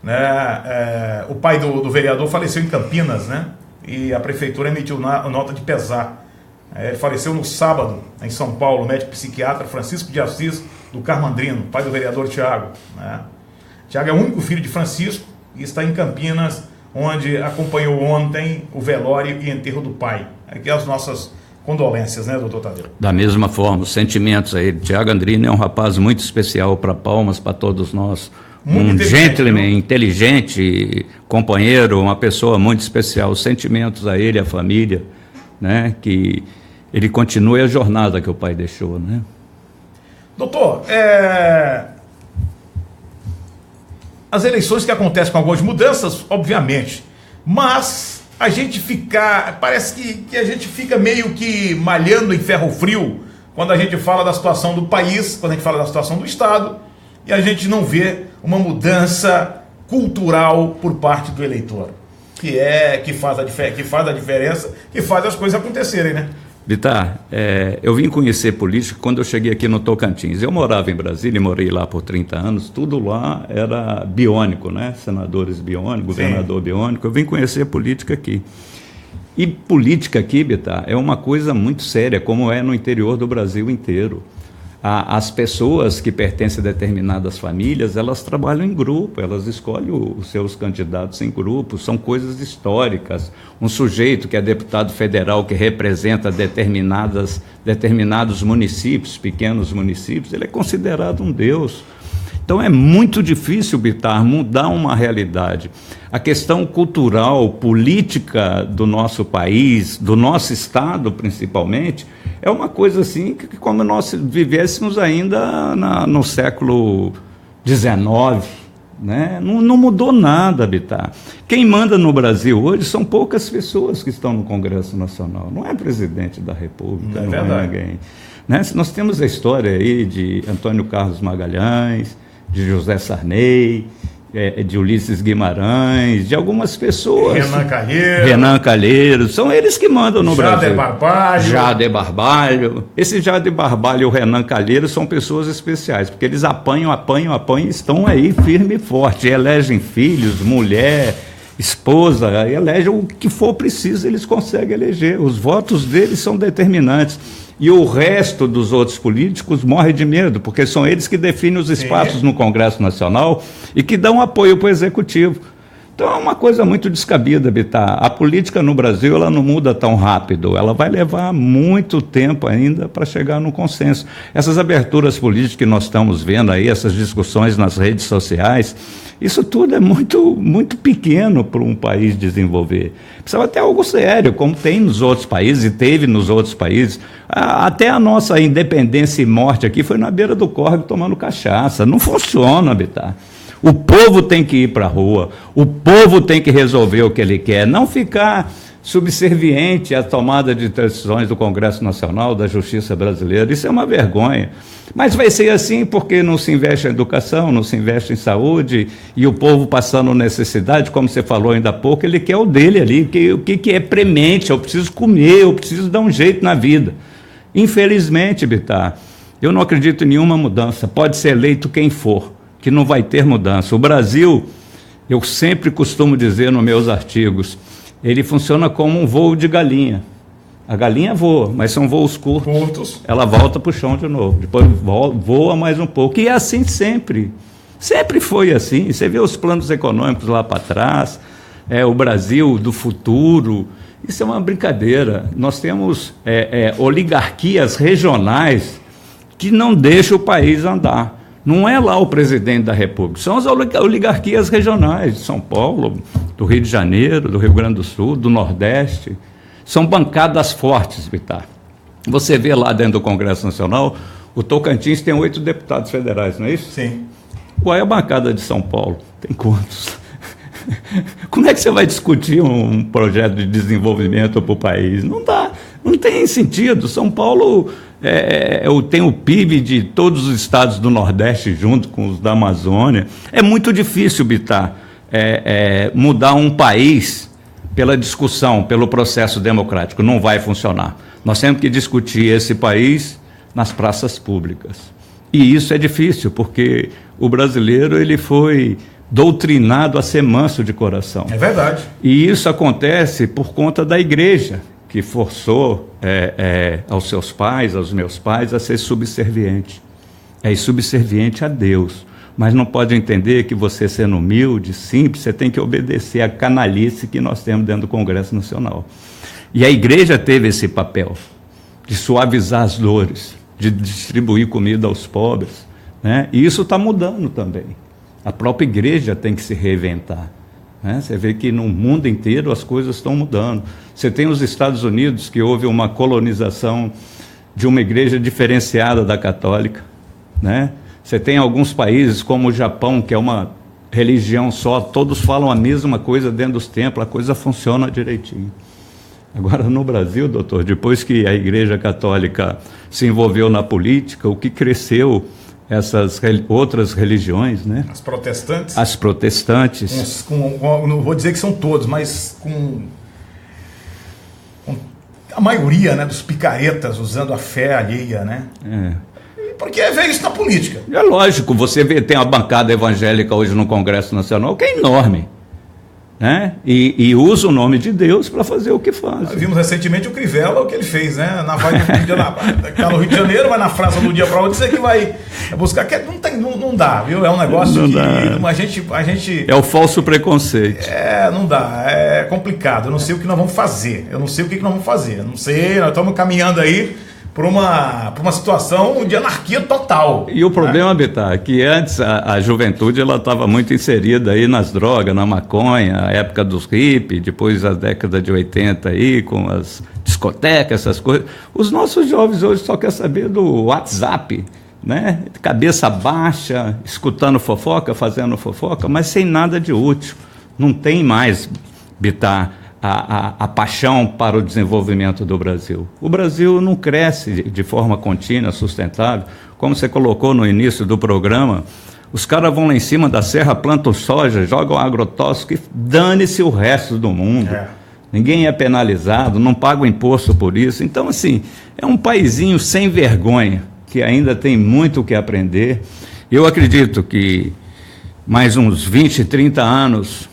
Né? O pai do vereador faleceu em Campinas, né? E a prefeitura emitiu nota de pesar. Ele faleceu no sábado, em São Paulo, o médico psiquiatra Francisco de Assis do Carmo Andrino, pai do vereador Tiago. Né? Tiago é o único filho de Francisco e está em Campinas, onde acompanhou ontem o velório e enterro do pai. Aqui as nossas condolências, né, doutor Tadeu? Da mesma forma, os sentimentos a ele. Tiago Andrino é um rapaz muito especial para Palmas, para todos nós. Um gentleman, inteligente, companheiro, uma pessoa muito especial. Os sentimentos a ele, a família, né, que ele continue a jornada que o pai deixou, né? Doutor, as eleições que acontecem com algumas mudanças, obviamente, mas a gente parece que a gente fica meio que malhando em ferro frio quando a gente fala da situação do país, quando a gente fala da situação do Estado, e a gente não vê uma mudança cultural por parte do eleitor, que faz a diferença, que faz as coisas acontecerem, né? Bittar, eu vim conhecer política quando eu cheguei aqui no Tocantins. Eu morava em Brasília e morei lá por 30 anos, tudo lá era biônico, né? Senadores biônicos, governador biônico. Eu vim conhecer política aqui. E política aqui, Bittar, é uma coisa muito séria, como é no interior do Brasil inteiro. As pessoas que pertencem a determinadas famílias, elas trabalham em grupo, elas escolhem os seus candidatos em grupo, são coisas históricas. Um sujeito que é deputado federal, que representa determinados municípios, pequenos municípios, ele é considerado um deus. Então é muito difícil, Bittar, mudar uma realidade. A questão cultural, política do nosso país, do nosso Estado principalmente, é uma coisa assim que como nós vivêssemos ainda no século XIX, né? Não mudou nada, Bittar. Quem manda no Brasil hoje são poucas pessoas que estão no Congresso Nacional, não é presidente da República, não é ninguém. Né? Nós temos a história aí de Antônio Carlos Magalhães, de José Sarney, de Ulisses Guimarães, de algumas pessoas. Renan Calheiros, são eles que mandam no Brasil. Jader Barbalho. Esse Jader Barbalho e o Renan Calheiros são pessoas especiais, porque eles apanham e estão aí firme e forte, elegem filhos, mulher, esposa, elegem o que for preciso, eles conseguem eleger. Os votos deles são determinantes. E o resto dos outros políticos morre de medo, porque são eles que definem os espaços no Congresso Nacional e que dão apoio para o Executivo. Então é uma coisa muito descabida, Bittar. A política no Brasil ela não muda tão rápido, ela vai levar muito tempo ainda para chegar num consenso. Essas aberturas políticas que nós estamos vendo aí, essas discussões nas redes sociais, isso tudo é muito, muito pequeno para um país desenvolver. Precisava ter algo sério, como tem nos outros países e teve nos outros países. Até a nossa independência e morte aqui foi na beira do córrego tomando cachaça. Não funciona, Bittar. O povo tem que ir para a rua, o povo tem que resolver o que ele quer, não ficar subserviente à tomada de decisões do Congresso Nacional, da Justiça Brasileira. Isso é uma vergonha. Mas vai ser assim porque não se investe em educação, não se investe em saúde, e o povo passando necessidade, como você falou ainda há pouco, ele quer o dele ali, o que é premente, eu preciso comer, eu preciso dar um jeito na vida. Infelizmente, Bittar, eu não acredito em nenhuma mudança, pode ser eleito quem for, que não vai ter mudança. O Brasil, eu sempre costumo dizer nos meus artigos, ele funciona como um voo de galinha. A galinha voa, mas são voos curtos. Ela volta para o chão de novo, depois voa mais um pouco. E é assim sempre. Sempre foi assim. Você vê os planos econômicos lá para trás, o Brasil do futuro. Isso é uma brincadeira. Nós temos oligarquias regionais que não deixam o país andar. Não é lá o presidente da República, são as oligarquias regionais de São Paulo, do Rio de Janeiro, do Rio Grande do Sul, do Nordeste. São bancadas fortes, Bittar. Você vê lá dentro do Congresso Nacional O Tocantins tem 8 deputados federais, não é isso? Sim. Qual é a bancada de São Paulo? Tem quantos? Como é que você vai discutir um projeto de desenvolvimento para o país? Não dá, não tem sentido. São Paulo tem o PIB de todos os estados do Nordeste junto com os da Amazônia. É muito difícil, Bittar, mudar um país pela discussão, pelo processo democrático. Não vai funcionar. Nós temos que discutir esse país nas praças públicas. E isso é difícil, porque o brasileiro ele foi doutrinado a ser manso de coração. É verdade. E isso acontece por conta da igreja, que forçou aos seus pais, aos meus pais, a ser subserviente. Subserviente a Deus. Mas não pode entender que você, sendo humilde, simples, você tem que obedecer à canalice que nós temos dentro do Congresso Nacional. E a igreja teve esse papel de suavizar as dores, de distribuir comida aos pobres, né? E isso está mudando também. A própria igreja tem que se reinventar, né? Você vê que no mundo inteiro as coisas estão mudando. Você tem os Estados Unidos, que houve uma colonização de uma igreja diferenciada da católica, né? Você tem alguns países como o Japão, que é uma religião só, todos falam a mesma coisa dentro dos templos, a coisa funciona direitinho. Agora, no Brasil, doutor, depois que a Igreja Católica se envolveu na política, o que cresceu essas outras religiões, né? As protestantes? As protestantes. Não vou dizer que são todos, mas com a maioria, né, dos picaretas usando a fé alheia, né? Porque vê isso na política. É lógico, você vê, tem uma bancada evangélica hoje no Congresso Nacional que é enorme, né? E usa o nome de Deus para fazer o que faz. Nós vimos recentemente o Crivella, o que ele fez, né? Está no Rio de Janeiro, vai na França do dia para outro, dizer que vai buscar. Não dá, viu? É um negócio a gente. É o falso preconceito. Não dá, é complicado. Eu não sei o que nós vamos fazer. Eu não sei, não sei, nós estamos caminhando aí para uma situação de anarquia total. E o problema, Bittar, é que antes a juventude ela estava muito inserida aí nas drogas, na maconha, a época dos hippies, depois a década de 80 aí, com as discotecas, essas coisas. Os nossos jovens hoje só querem saber do WhatsApp, né? Cabeça baixa, escutando fofoca, fazendo fofoca, mas sem nada de útil. Não tem mais, Bittar, a paixão para o desenvolvimento do Brasil. O Brasil não cresce de forma contínua, sustentável. Como você colocou no início do programa, os caras vão lá em cima da serra, plantam soja, jogam agrotóxico e dane-se o resto do mundo. Ninguém é penalizado, não paga o imposto por isso. Então, assim, é um paizinho sem vergonha, que ainda tem muito o que aprender. Eu acredito que mais uns 20, 30 anos...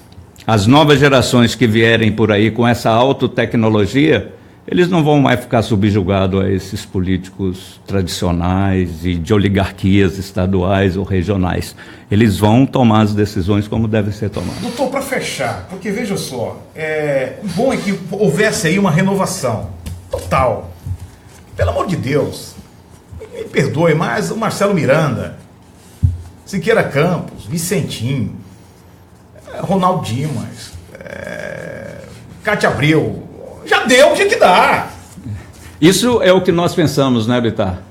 As novas gerações que vierem por aí com essa autotecnologia, eles não vão mais ficar subjugados a esses políticos tradicionais e de oligarquias estaduais ou regionais. Eles vão tomar as decisões como devem ser tomadas. Doutor, para fechar, porque veja só, o bom é que houvesse aí uma renovação total. Pelo amor de Deus, me perdoe, mas o Marcelo Miranda, Siqueira Campos, Vicentinho, Ronaldo Dimas, Cátia Abreu, já deu, tinha que dar. Isso é o que nós pensamos, né, Bittar?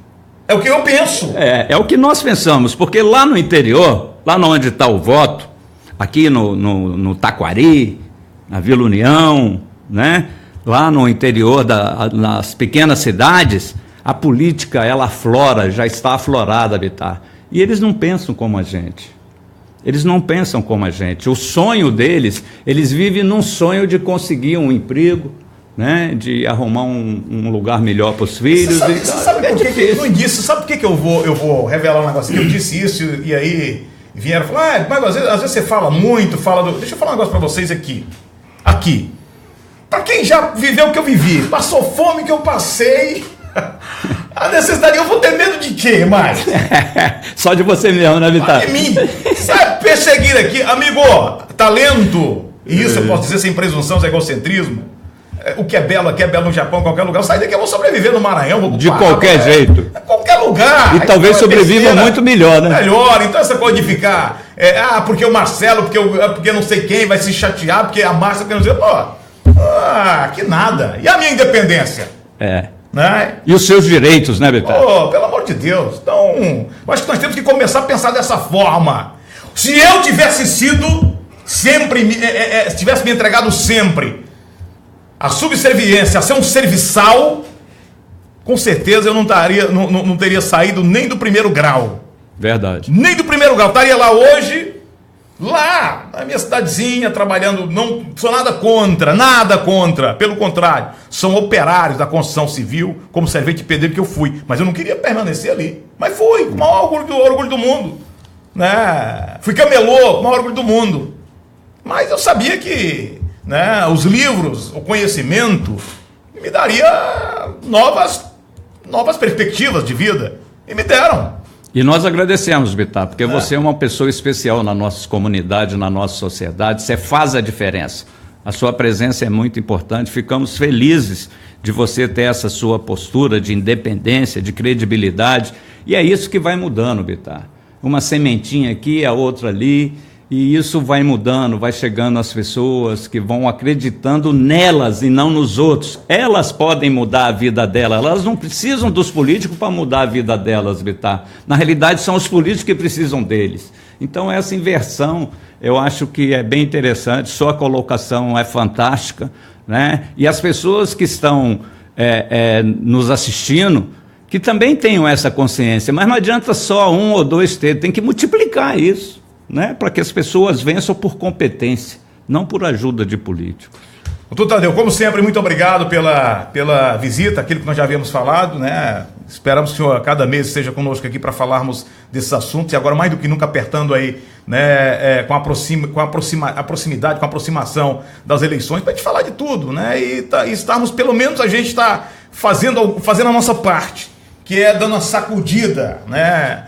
É o que eu penso. É o que nós pensamos, porque lá no interior, lá onde está o voto, aqui no Taquari, na Vila União, né, lá no interior, nas pequenas cidades, a política, ela aflora, já está aflorada, Bittar. E eles não pensam como a gente. Eles não pensam como a gente. O sonho deles, eles vivem num sonho de conseguir um emprego, né? De arrumar um lugar melhor para os filhos. Você sabe por que no início, sabe por que eu vou revelar um negócio que eu disse isso e aí vieram falar, mas às vezes você fala muito, deixa eu falar um negócio para vocês aqui. Para quem já viveu o que eu vivi, passou fome que eu passei, a necessidade, eu vou ter medo de quê mais? Só de você mesmo, né, Bittar? De mim. Sabe, perseguir aqui, amigo, talento, e isso eu posso dizer sem presunção, sem egocentrismo. O que é belo aqui é belo no Japão, em qualquer lugar. Sai daqui, eu vou sobreviver no Maranhão, vou de qualquer jeito. Qualquer lugar. E talvez sobreviva muito melhor, né? Melhor. Então essa coisa de ficar, porque o Marcelo, porque não sei quem vai se chatear, porque a Márcia, porque não sei. Que nada. E a minha independência? né? E os seus direitos, né, Bitar? Oh, pelo amor de Deus. Então, eu acho que nós temos que começar a pensar dessa forma. Se eu tivesse sido sempre, tivesse me entregado sempre a subserviência, a ser um serviçal, com certeza eu não teria saído nem do primeiro grau. Verdade. Nem do primeiro grau. Estaria lá hoje, lá na minha cidadezinha, trabalhando. Não sou nada contra. Pelo contrário, são operários da construção civil, como servente pedreiro que eu fui. Mas eu não queria permanecer ali. Mas fui, com o maior orgulho do mundo. Né? Fui camelô, com o maior orgulho do mundo. Mas eu sabia que, né, os livros, o conhecimento, me daria novas perspectivas de vida. E me deram. E nós agradecemos, Bitar, porque você é uma pessoa especial na nossa comunidade, na nossa sociedade, você faz a diferença. A sua presença é muito importante, ficamos felizes de você ter essa sua postura de independência, de credibilidade, e é isso que vai mudando, Bitar. Uma sementinha aqui, a outra ali, e isso vai mudando, vai chegando às pessoas que vão acreditando nelas e não nos outros. Elas podem mudar a vida delas, elas não precisam dos políticos para mudar a vida delas, Bitar. Na realidade, são os políticos que precisam deles. Então, essa inversão, eu acho que é bem interessante, sua colocação é fantástica, né? E as pessoas que estão nos assistindo, que também tenham essa consciência, mas não adianta só um ou dois ter, tem que multiplicar isso. Né, para que as pessoas vençam por competência, não por ajuda de políticos. Doutor Tadeu, como sempre, muito obrigado pela visita, aquilo que nós já havíamos falado, né? Esperamos que o senhor a cada mês esteja conosco aqui para falarmos desses assuntos, e agora mais do que nunca apertando aí, né, com a proximidade, com a aproximação das eleições, para a gente falar de tudo, né? E estarmos, pelo menos a gente está fazendo a nossa parte, que é dando uma sacudida, né?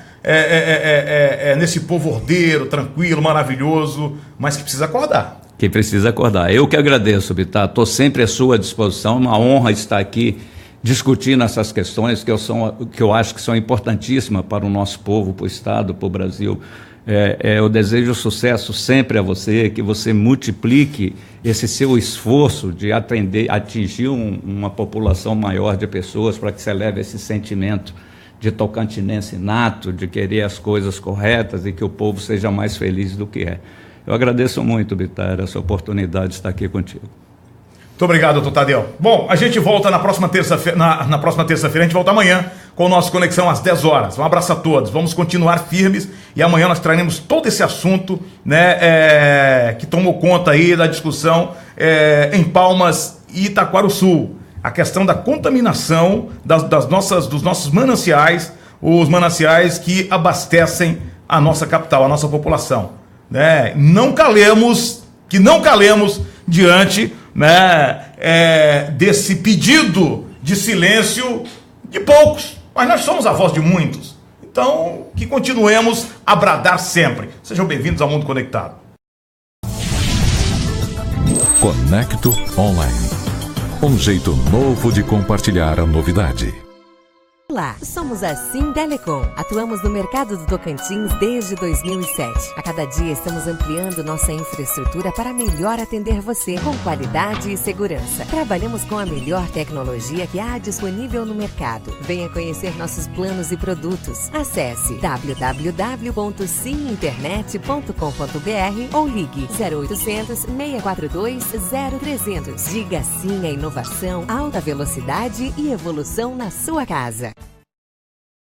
Nesse povo ordeiro, tranquilo, maravilhoso, mas que precisa acordar. Que precisa acordar. Eu que agradeço, Bitar. Estou sempre à sua disposição. Uma honra estar aqui discutindo essas questões que eu acho que são importantíssimas para o nosso povo, para o Estado, para o Brasil. Eu desejo sucesso sempre a você, que você multiplique esse seu esforço de atingir uma população maior de pessoas, para que você leve esse sentimento de tocantinense nato, de querer as coisas corretas e que o povo seja mais feliz do que é. Eu agradeço muito, Bitar, essa oportunidade de estar aqui contigo. Muito obrigado, doutor Tadeu. Bom, a gente volta na próxima terça-feira, a gente volta amanhã com o nosso Conexão às 10 horas. Um abraço a todos, vamos continuar firmes e amanhã nós traremos todo esse assunto, né, que tomou conta aí da discussão em Palmas e Itaquaruçu. A questão da contaminação dos nossos mananciais, os mananciais que abastecem a nossa capital, a nossa população. Né? Não calemos diante, né, desse pedido de silêncio de poucos, mas nós somos a voz de muitos. Então, que continuemos a bradar sempre. Sejam bem-vindos ao Mundo Conectado. Conecto Online. Um jeito novo de compartilhar a novidade. Olá, somos a Sintelecom. Atuamos no mercado do Tocantins desde 2007. A cada dia estamos ampliando nossa infraestrutura para melhor atender você com qualidade e segurança. Trabalhamos com a melhor tecnologia que há disponível no mercado. Venha conhecer nossos planos e produtos. Acesse www.siminternet.com.br ou ligue 0800 642 0300. Diga sim à inovação, alta velocidade e evolução na sua casa.